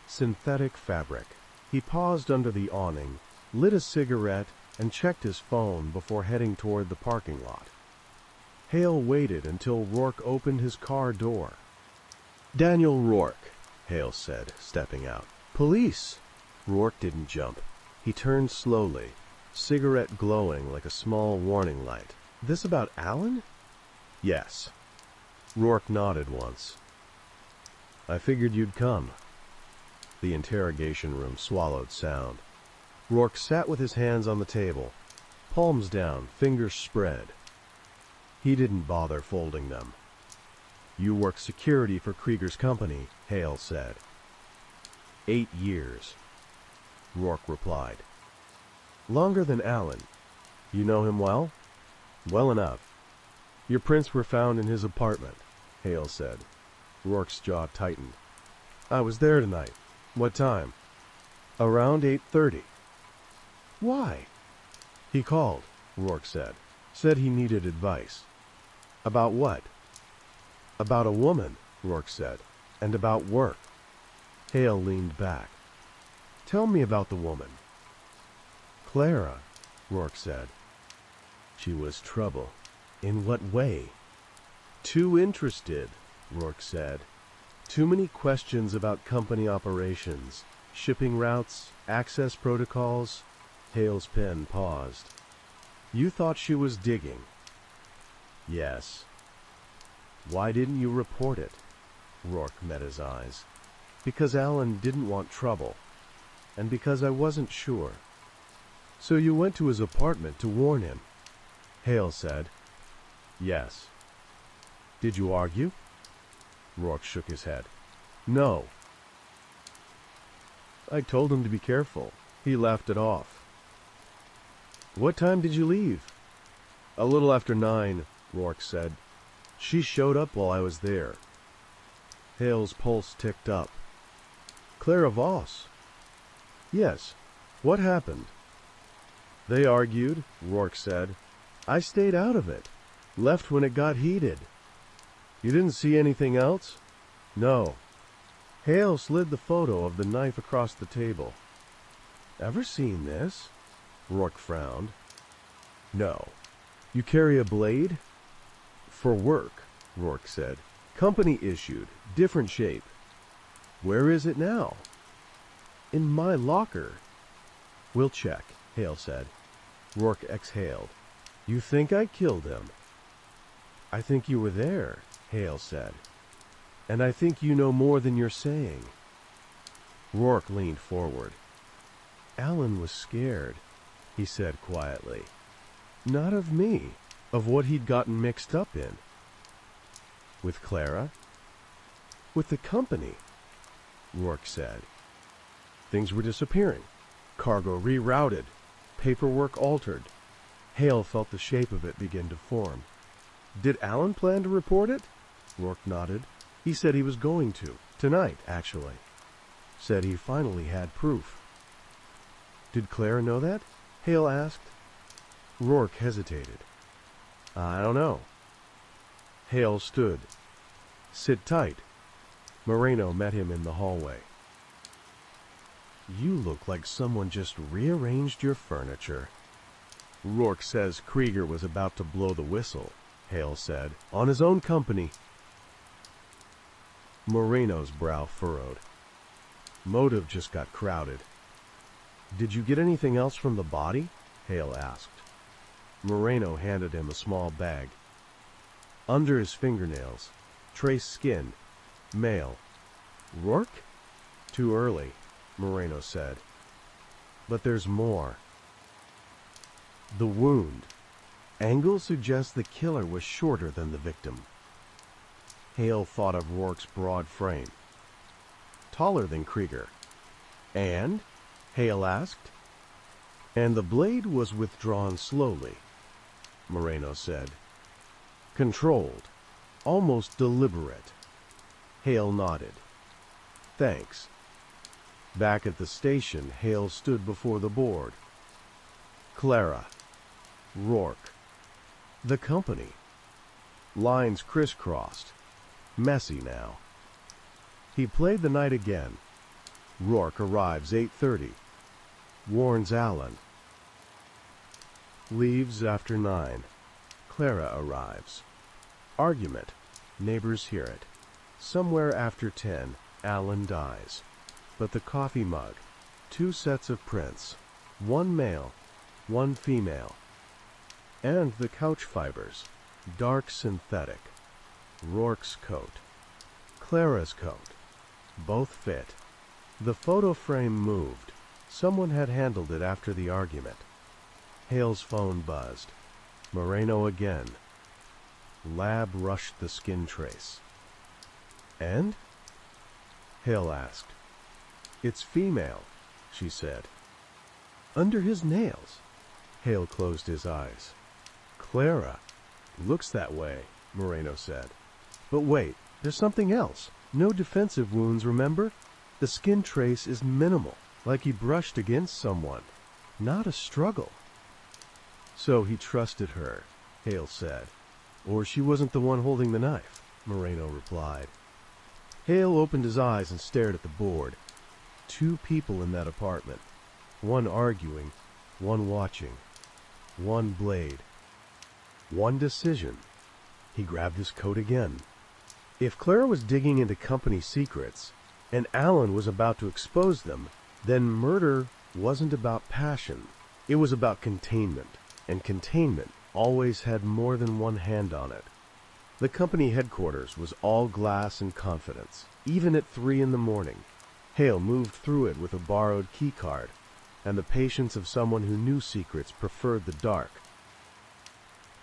Synthetic fabric. He paused under the awning, lit a cigarette, and checked his phone before heading toward the parking lot. Hale waited until Rourke opened his car door. "Daniel Rourke," Hale said, stepping out. "Police." Rourke didn't jump. He turned slowly, cigarette glowing like a small warning light. "This about Alan?" "Yes." Rourke nodded once. "I figured you'd come." The interrogation room swallowed sound. Rourke sat with his hands on the table, palms down, fingers spread. He didn't bother folding them. "You work security for Krieger's company," Hale said. 8 years. Rourke replied. "Longer than Alan. You know him well?" "Well enough." "Your prints were found in his apartment," Hale said. Rourke's jaw tightened. "I was there tonight." "What time?" "Around 8:30. "Why?" "He called," Rourke said. "Said he needed advice." "About what?" "About a woman," Rourke said, "and about work." Hale leaned back. "Tell me about the woman." "Clara," Rourke said. "She was trouble." "In what way?" "Too interested," Rourke said. "Too many questions about company operations, shipping routes, access protocols." Hale's pen paused. "You thought she was digging?" "Yes." "Why didn't you report it?" Rourke met his eyes. "Because Alan didn't want trouble, and because I wasn't sure." "So you went to his apartment to warn him?" Hale said. "Yes." "Did you argue?" Rourke shook his head. "No." "I told him to be careful. He laughed it off." "What time did you leave?" "A little after 9, Rourke said. "She showed up while I was there." Hale's pulse ticked up. "Clara Voss?" "Yes. What happened?" "They argued," Rourke said. "I stayed out of it. Left when it got heated." "You didn't see anything else?" "No." Hale slid the photo of the knife across the table. "Ever seen this?" Rourke frowned. "No." "You carry a blade?" "For work," Rourke said. "Company issued, different shape." "Where is it now?" "In my locker." "We'll check," Hale said. Rourke exhaled. "You think I killed him?" "I think you were there," Hale said. "And I think you know more than you're saying." Rourke leaned forward. "Alan was scared," he said quietly. "Not of me, of what he'd gotten mixed up in." With Clara? With the company, Rourke said. Things were disappearing. Cargo rerouted. Paperwork altered. Hale felt the shape of it begin to form. Did Alan plan to report it? Rourke nodded. He said he was going to. Tonight, actually. Said he finally had proof. Did Clara know that? Hale asked. Rourke hesitated. I don't know. Hale stood. Sit tight. Moreno met him in the hallway. You look like someone just rearranged your furniture. Rourke says Krieger was about to blow the whistle, Hale said, on his own company. Moreno's brow furrowed. Motive just got crowded. Did you get anything else from the body? Hale asked. Moreno handed him a small bag. Under his fingernails, trace skin, male. Rourke? Too early, Moreno said. But there's more. The wound. Angles suggest the killer was shorter than the victim. Hale thought of Rourke's broad frame. Taller than Krieger. And? Hale asked. And the blade was withdrawn slowly, Moreno said. Controlled. Almost deliberate. Hale nodded. Thanks. Back at the station, Hale stood before the board. Clara. Rourke. The company. Lines crisscrossed. Messy now. He played the night again. Rourke arrives 8:30. Warns Alan. Leaves after 9. Clara arrives. Argument. Neighbors hear it. Somewhere after 10, Alan dies. But the coffee mug. 2 sets of prints. 1 male, 1 female. And the couch fibers. Dark synthetic. Rourke's coat. Clara's coat. Both fit. The photo frame moved. Someone had handled it after the argument. Hale's phone buzzed. Moreno again. Lab rushed the skin trace. And? Hale asked. It's female, she said. Under his nails. Hale closed his eyes. Clara. Looks that way, Moreno said. But wait, there's something else. No defensive wounds, remember? The skin trace is minimal, like he brushed against someone. Not a struggle. So he trusted her, Hale said. Or she wasn't the one holding the knife, Moreno replied. Hale opened his eyes and stared at the board. 2 people in that apartment. 1 arguing, 1 watching. 1 blade. 1 decision. He grabbed his coat again. If Clara was digging into company secrets, and Alan was about to expose them, then murder wasn't about passion. It was about containment, and containment always had more than one hand on it. The company headquarters was all glass and confidence, even at 3 in the morning. Hale moved through it with a borrowed key card, and the patience of someone who knew secrets preferred the dark.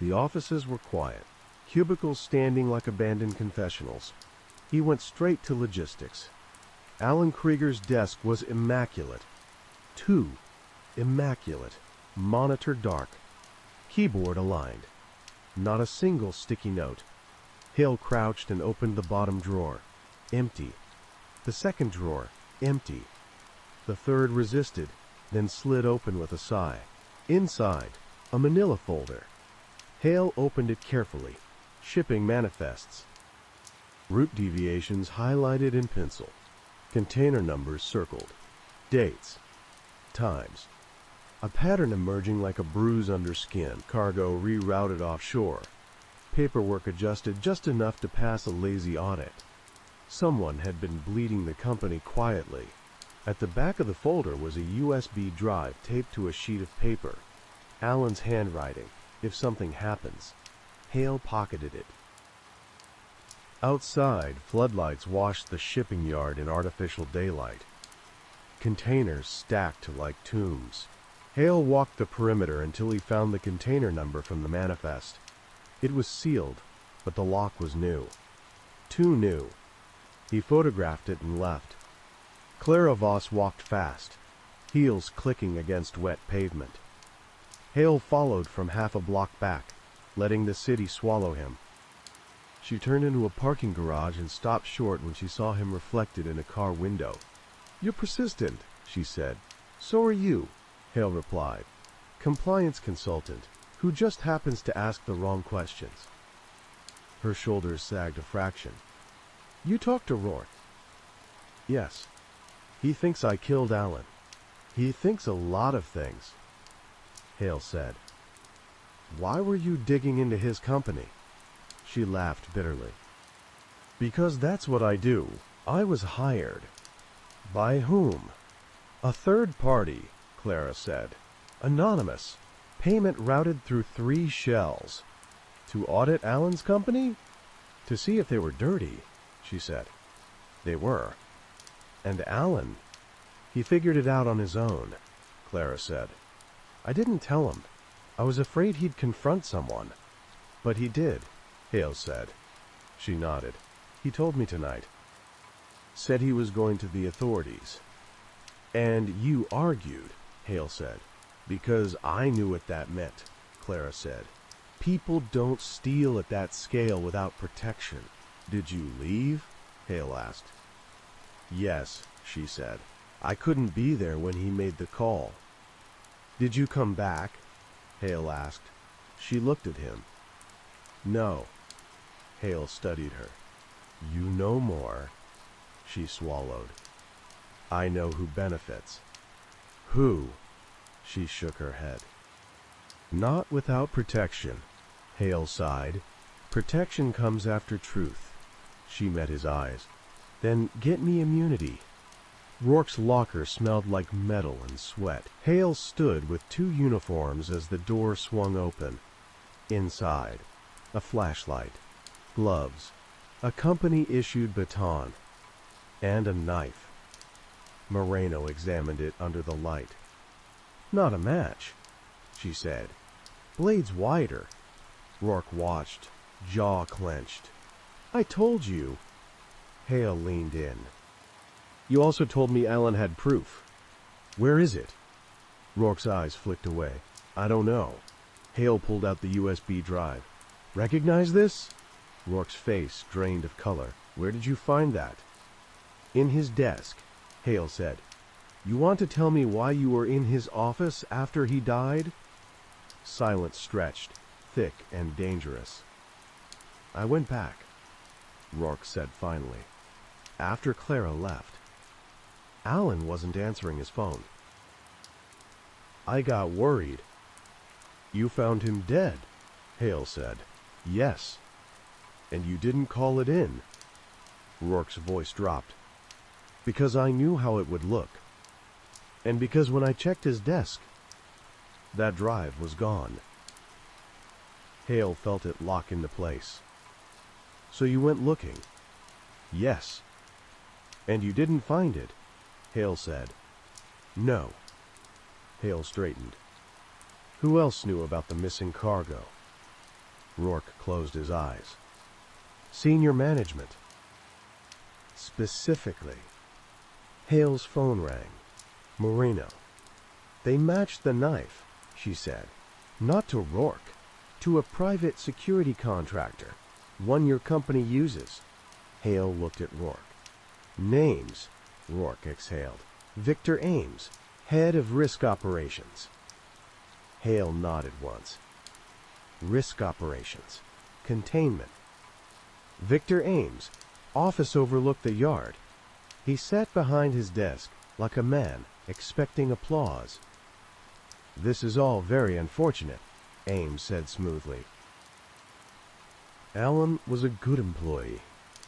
The offices were quiet, cubicles standing like abandoned confessionals. He went straight to logistics. Alan Krieger's desk was immaculate. 2. Immaculate. Monitor dark. Keyboard aligned. Not a single sticky note. Hale crouched and opened the bottom drawer. Empty. The second drawer. Empty. The third resisted, then slid open with a sigh. Inside, a manila folder. Hale opened it carefully. Shipping manifests. Route deviations highlighted in pencil. Container numbers circled. Dates. Times. A pattern emerging like a bruise under skin. Cargo rerouted offshore. Paperwork adjusted just enough to pass a lazy audit. Someone had been bleeding the company quietly. At the back of the folder was a USB drive taped to a sheet of paper. Alan's handwriting. If something happens. Hale pocketed it. Outside, floodlights washed the shipping yard in artificial daylight. Containers stacked like tombs. Hale walked the perimeter until he found the container number from the manifest. It was sealed, but the lock was new. Too new. He photographed it and left. Clara Voss walked fast, heels clicking against wet pavement. Hale followed from half a block back, letting the city swallow him. She turned into a parking garage and stopped short when she saw him reflected in a car window. "You're persistent," she said. "So are you," Hale replied. "Compliance consultant, who just happens to ask the wrong questions." Her shoulders sagged a fraction. "You talked to Rourke?" "Yes. He thinks I killed Alan. He thinks a lot of things," Hale said. "Why were you digging into his company?" She laughed bitterly. "Because that's what I do. I was hired." "By whom?" "A third party," Clara said. "Anonymous. Payment routed through 3 shells." "To audit Alan's company?" "To see if they were dirty," she said. "They were. And Alan, he figured it out on his own," Clara said. "I didn't tell him. I was afraid he'd confront someone." "But he did," Hale said. She nodded. "He told me tonight. Said he was going to the authorities." "And you argued," Hale said. "Because I knew what that meant," Clara said. "People don't steal at that scale without protection." "Did you leave?" Hale asked. "Yes," she said. "I couldn't be there when he made the call." "Did you come back?" Hale asked. She looked at him. "No." Hale studied her. "You know more." She swallowed. "I know who benefits." "Who?" She shook her head. "Not without protection," Hale sighed. "Protection comes after truth." She met his eyes. "Then get me immunity." Rourke's locker smelled like metal and sweat. Hale stood with 2 uniforms as the door swung open. Inside, a flashlight, gloves, a company-issued baton, and a knife. Moreno examined it under the light. "Not a match," she said. "Blade's wider." Rourke watched, jaw clenched. "I told you." Hale leaned in. "You also told me Alan had proof. Where is it?" Rourke's eyes flicked away. "I don't know." Hale pulled out the USB drive. "Recognize this?" Rourke's face drained of color. "Where did you find that?" "In his desk," Hale said. "You want to tell me why you were in his office after he died?" Silence stretched, thick and dangerous. "I went back," Rourke said finally, "after Clara left. Alan wasn't answering his phone. I got worried." "You found him dead," Hale said. "Yes." "And you didn't call it in?" Rourke's voice dropped. "Because I knew how it would look. And because when I checked his desk, that drive was gone." Hale felt it lock into place. "So you went looking?" "Yes." "And you didn't find it?" Hale said. "No." Hale straightened. "Who else knew about the missing cargo?" Rourke closed his eyes. "Senior management." "Specifically." Hale's phone rang. "Moreno." "They matched the knife," she said. "Not to Rourke. To a private security contractor. One your company uses." Hale looked at Rourke. "Names," Rourke exhaled. "Victor Ames, head of risk operations." Hale nodded once. "Risk operations. Containment. Victor Ames, office overlooked the yard. He sat behind his desk, like a man, expecting applause." "This is all very unfortunate," Ames said smoothly. "Alan was a good employee.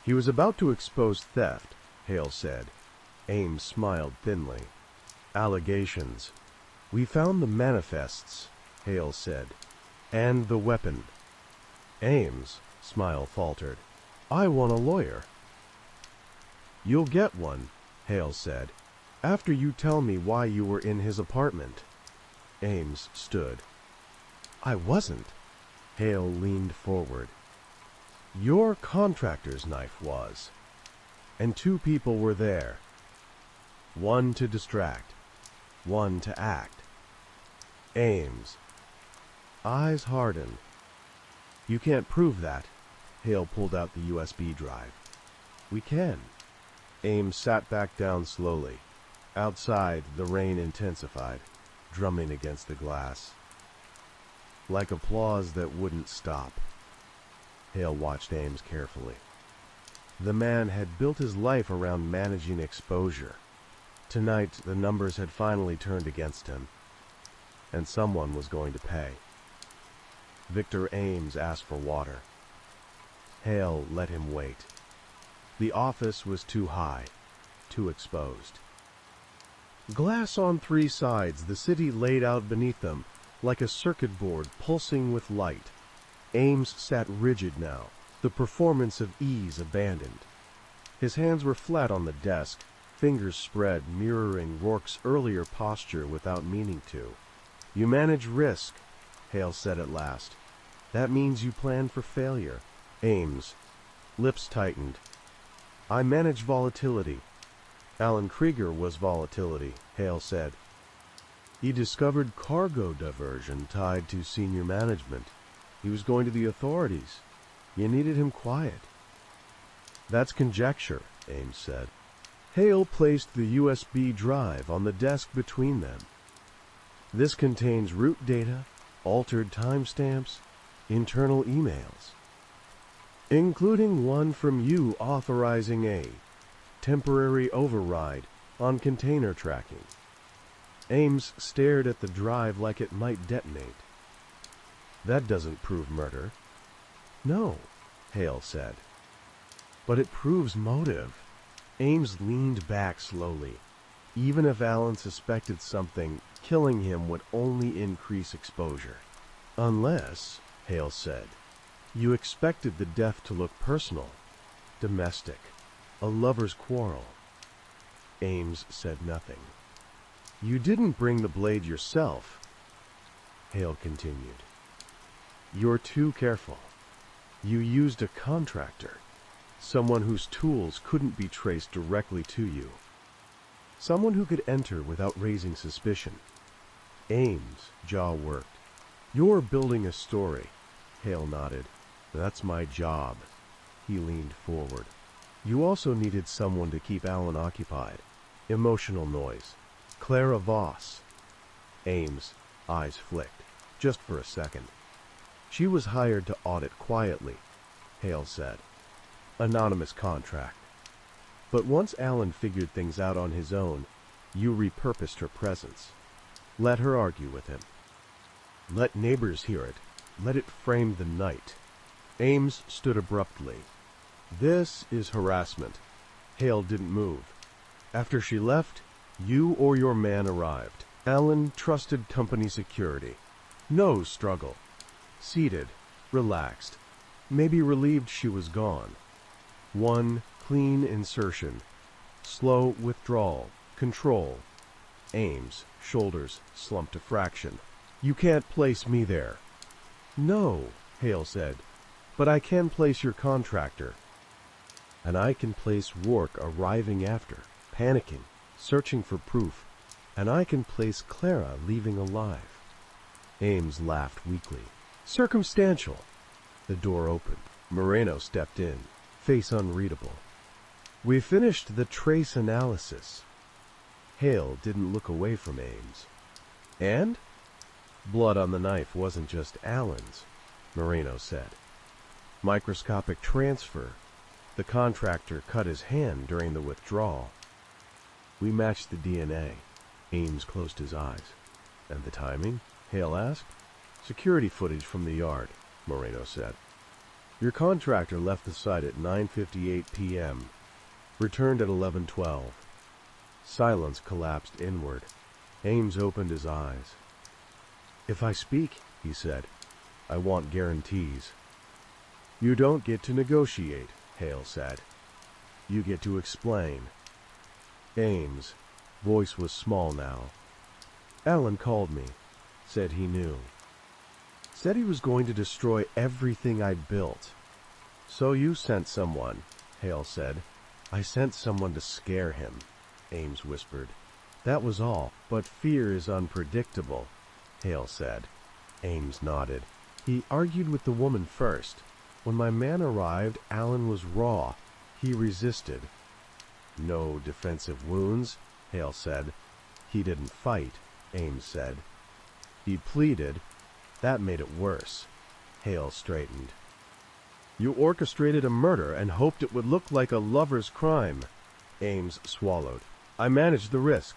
He was about to expose theft," Hale said. Ames smiled thinly. "Allegations. We found the manifests," Hale said. "And the weapon." Ames' smile faltered. "I want a lawyer." "You'll get one," Hale said, "after you tell me why you were in his apartment." Ames stood. "I wasn't." Hale leaned forward. Your contractor's knife was. And two people were there. One to distract, one to act. Ames. Eyes hardened. You can't prove that. Hale pulled out the USB drive. We can. Ames sat back down slowly. Outside, the rain intensified, drumming against the glass. Like applause that wouldn't stop. Hale watched Ames carefully. The man had built his life around managing exposure. Tonight, the numbers had finally turned against him, and someone was going to pay. Victor Ames asked for water. Hale let him wait. The office was too high, too exposed. Glass on three sides, the city laid out beneath them, like a circuit board pulsing with light. Ames sat rigid now, the performance of ease abandoned. His hands were flat on the desk, fingers spread, mirroring Rourke's earlier posture without meaning to. You manage risk, Hale said at last. That means you plan for failure. Ames. Lips tightened. I manage volatility. Alan Krieger was volatility, Hale said. He discovered cargo diversion tied to senior management. He was going to the authorities. You needed him quiet. That's conjecture, Ames said. Hale placed the USB drive on the desk between them. This contains root data, altered timestamps, internal emails, including one from you authorizing a temporary override on container tracking. Ames stared at the drive like it might detonate. That doesn't prove murder. No, Hale said. But it proves motive. Ames leaned back slowly. Even if Alan suspected something, killing him would only increase exposure. Unless, Hale said, you expected the death to look personal, domestic, a lover's quarrel. Ames said nothing. You didn't bring the blade yourself, Hale continued. You're too careful. You used a contractor, someone whose tools couldn't be traced directly to you. Someone who could enter without raising suspicion. Ames' jaw worked. You're building a story, Hale nodded. That's my job. He leaned forward. You also needed someone to keep Alan occupied. Emotional noise. Clara Voss. Ames' eyes flicked, just for a second. She was hired to audit quietly, Hale said. Anonymous contract. But once Alan figured things out on his own, you repurposed her presence. Let her argue with him. Let neighbors hear it. Let it frame the night. Ames stood abruptly. This is harassment. Hale didn't move. After she left, you or your man arrived. Alan trusted company security. No struggle. Seated, relaxed, maybe relieved she was gone. One clean insertion. Slow withdrawal. Control. Ames' shoulders slumped a fraction. You can't place me there. No, Hale said, but I can place your contractor. And I can place Rourke arriving after, panicking, searching for proof. And I can place Clara leaving alive. Ames laughed weakly. Circumstantial. The door opened. Moreno stepped in, face unreadable. We finished the trace analysis. Hale didn't look away from Ames. And? Blood on the knife wasn't just Alan's, Moreno said. Microscopic transfer. The contractor cut his hand during the withdrawal. We matched the DNA. Ames closed his eyes. And the timing? Hale asked. Security footage from the yard, Moreno said. Your contractor left the site at 9:58 p.m. Returned at 11:12. Silence collapsed inward. Ames opened his eyes. If I speak, he said, I want guarantees. You don't get to negotiate, Hale said. You get to explain. Ames' voice was small now. Alan called me, said he knew. Said he was going to destroy everything I'd built. "So you sent someone," Hale said. "I sent someone to scare him," Ames whispered. "That was all, but fear is unpredictable," Hale said. Ames nodded. "He argued with the woman first. When my man arrived, Alan was raw. He resisted." "No defensive wounds," Hale said. "He didn't fight," Ames said. "He pleaded. That made it worse." Hale straightened. "You orchestrated a murder and hoped it would look like a lover's crime." Ames swallowed. "I managed the risk."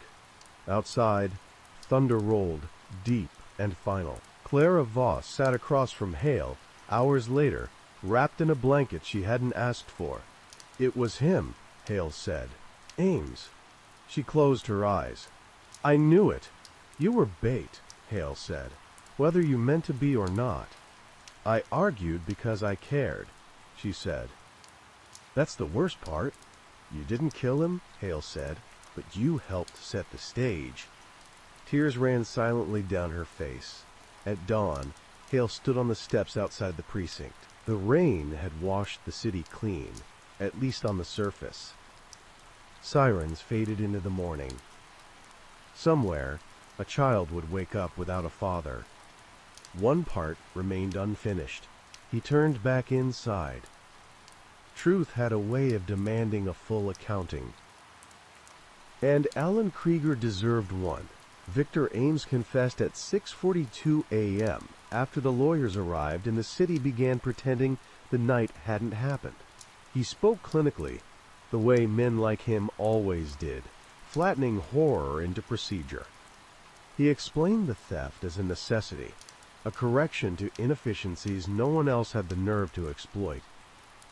Outside, thunder rolled, deep and final. Clara Voss sat across from Hale, hours later, wrapped in a blanket she hadn't asked for. "It was him," Hale said. "Ames." She closed her eyes. "I knew it. You were bait," Hale said, "whether you meant to be or not." "I argued because I cared," she said. "That's the worst part. You didn't kill him," Hale said, "but you helped set the stage." Tears ran silently down her face. At dawn, Hale stood on the steps outside the precinct. The rain had washed the city clean, at least on the surface. Sirens faded into the morning. Somewhere, a child would wake up without a father. One part remained unfinished. He turned back inside. Truth had a way of demanding a full accounting. And Alan Krieger deserved one. Victor Ames confessed at 6:42 a.m. after the lawyers arrived and the city began pretending the night hadn't happened. He spoke clinically, the way men like him always did, flattening horror into procedure. He explained the theft as a necessity, a correction to inefficiencies no one else had the nerve to exploit.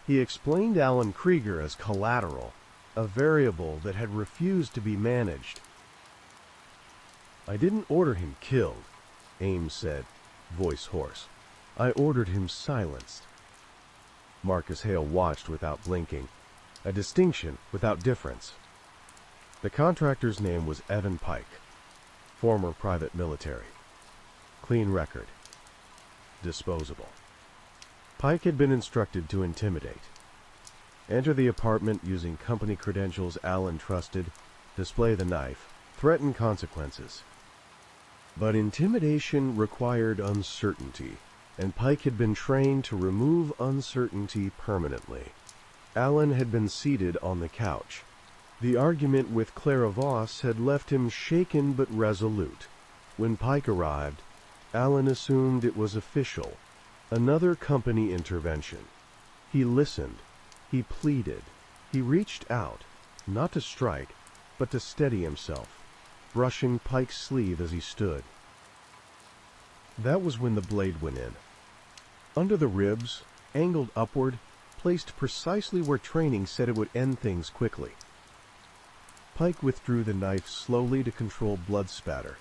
He explained Alan Krieger as collateral, a variable that had refused to be managed. "I didn't order him killed," Ames said, voice hoarse. "I ordered him silenced." Marcus Hale watched without blinking, a distinction without difference. The contractor's name was Evan Pike, former private military. Clean record. Disposable. Pike had been instructed to intimidate. Enter the apartment using company credentials Alan trusted, display the knife, threaten consequences. But intimidation required uncertainty, and Pike had been trained to remove uncertainty permanently. Alan had been seated on the couch. The argument with Clara Voss had left him shaken but resolute. When Pike arrived, Alan assumed it was official, another company intervention. He listened, he pleaded, he reached out, not to strike, but to steady himself, brushing Pike's sleeve as he stood. That was when the blade went in. Under the ribs, angled upward, placed precisely where training said it would end things quickly. Pike withdrew the knife slowly to control blood spatter.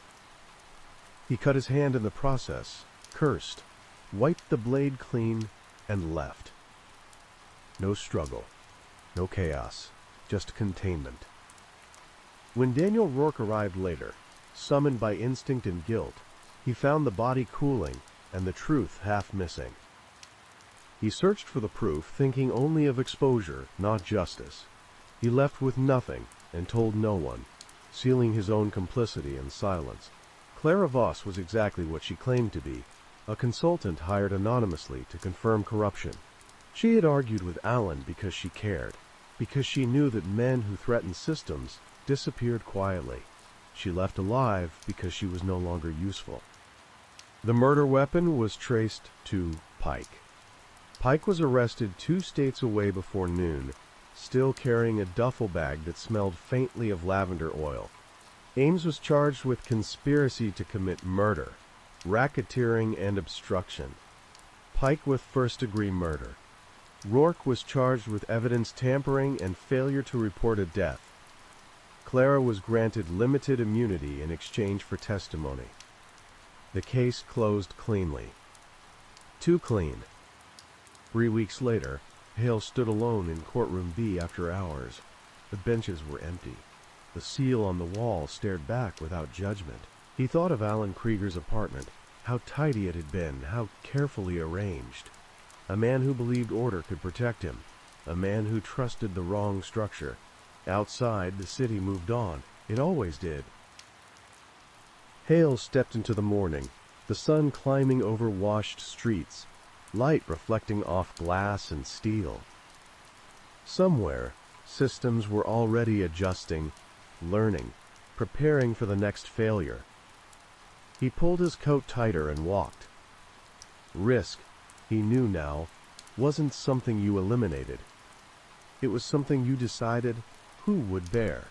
He cut his hand in the process, cursed, wiped the blade clean, and left. No struggle, no chaos, just containment. When Daniel Rourke arrived later, summoned by instinct and guilt, he found the body cooling and the truth half missing. He searched for the proof, thinking only of exposure, not justice. He left with nothing and told no one, sealing his own complicity in silence. Clara Voss was exactly what she claimed to be, a consultant hired anonymously to confirm corruption. She had argued with Alan because she cared, because she knew that men who threatened systems disappeared quietly. She left alive because she was no longer useful. The murder weapon was traced to Pike. Pike was arrested 2 states away before noon, still carrying a duffel bag that smelled faintly of lavender oil. Ames was charged with conspiracy to commit murder, racketeering, and obstruction. Pike with first-degree murder. Rourke was charged with evidence tampering and failure to report a death. Clara was granted limited immunity in exchange for testimony. The case closed cleanly. Too clean. 3 weeks later, Hale stood alone in courtroom B after hours. The benches were empty. The seal on the wall stared back without judgment. He thought of Alan Krieger's apartment, how tidy it had been, how carefully arranged. A man who believed order could protect him. A man who trusted the wrong structure. Outside, the city moved on. It always did. Hale stepped into the morning, the sun climbing over washed streets, light reflecting off glass and steel. Somewhere, systems were already adjusting, learning, preparing for the next failure. He pulled his coat tighter and walked. Risk, he knew now, wasn't something you eliminated. It was something you decided who would bear.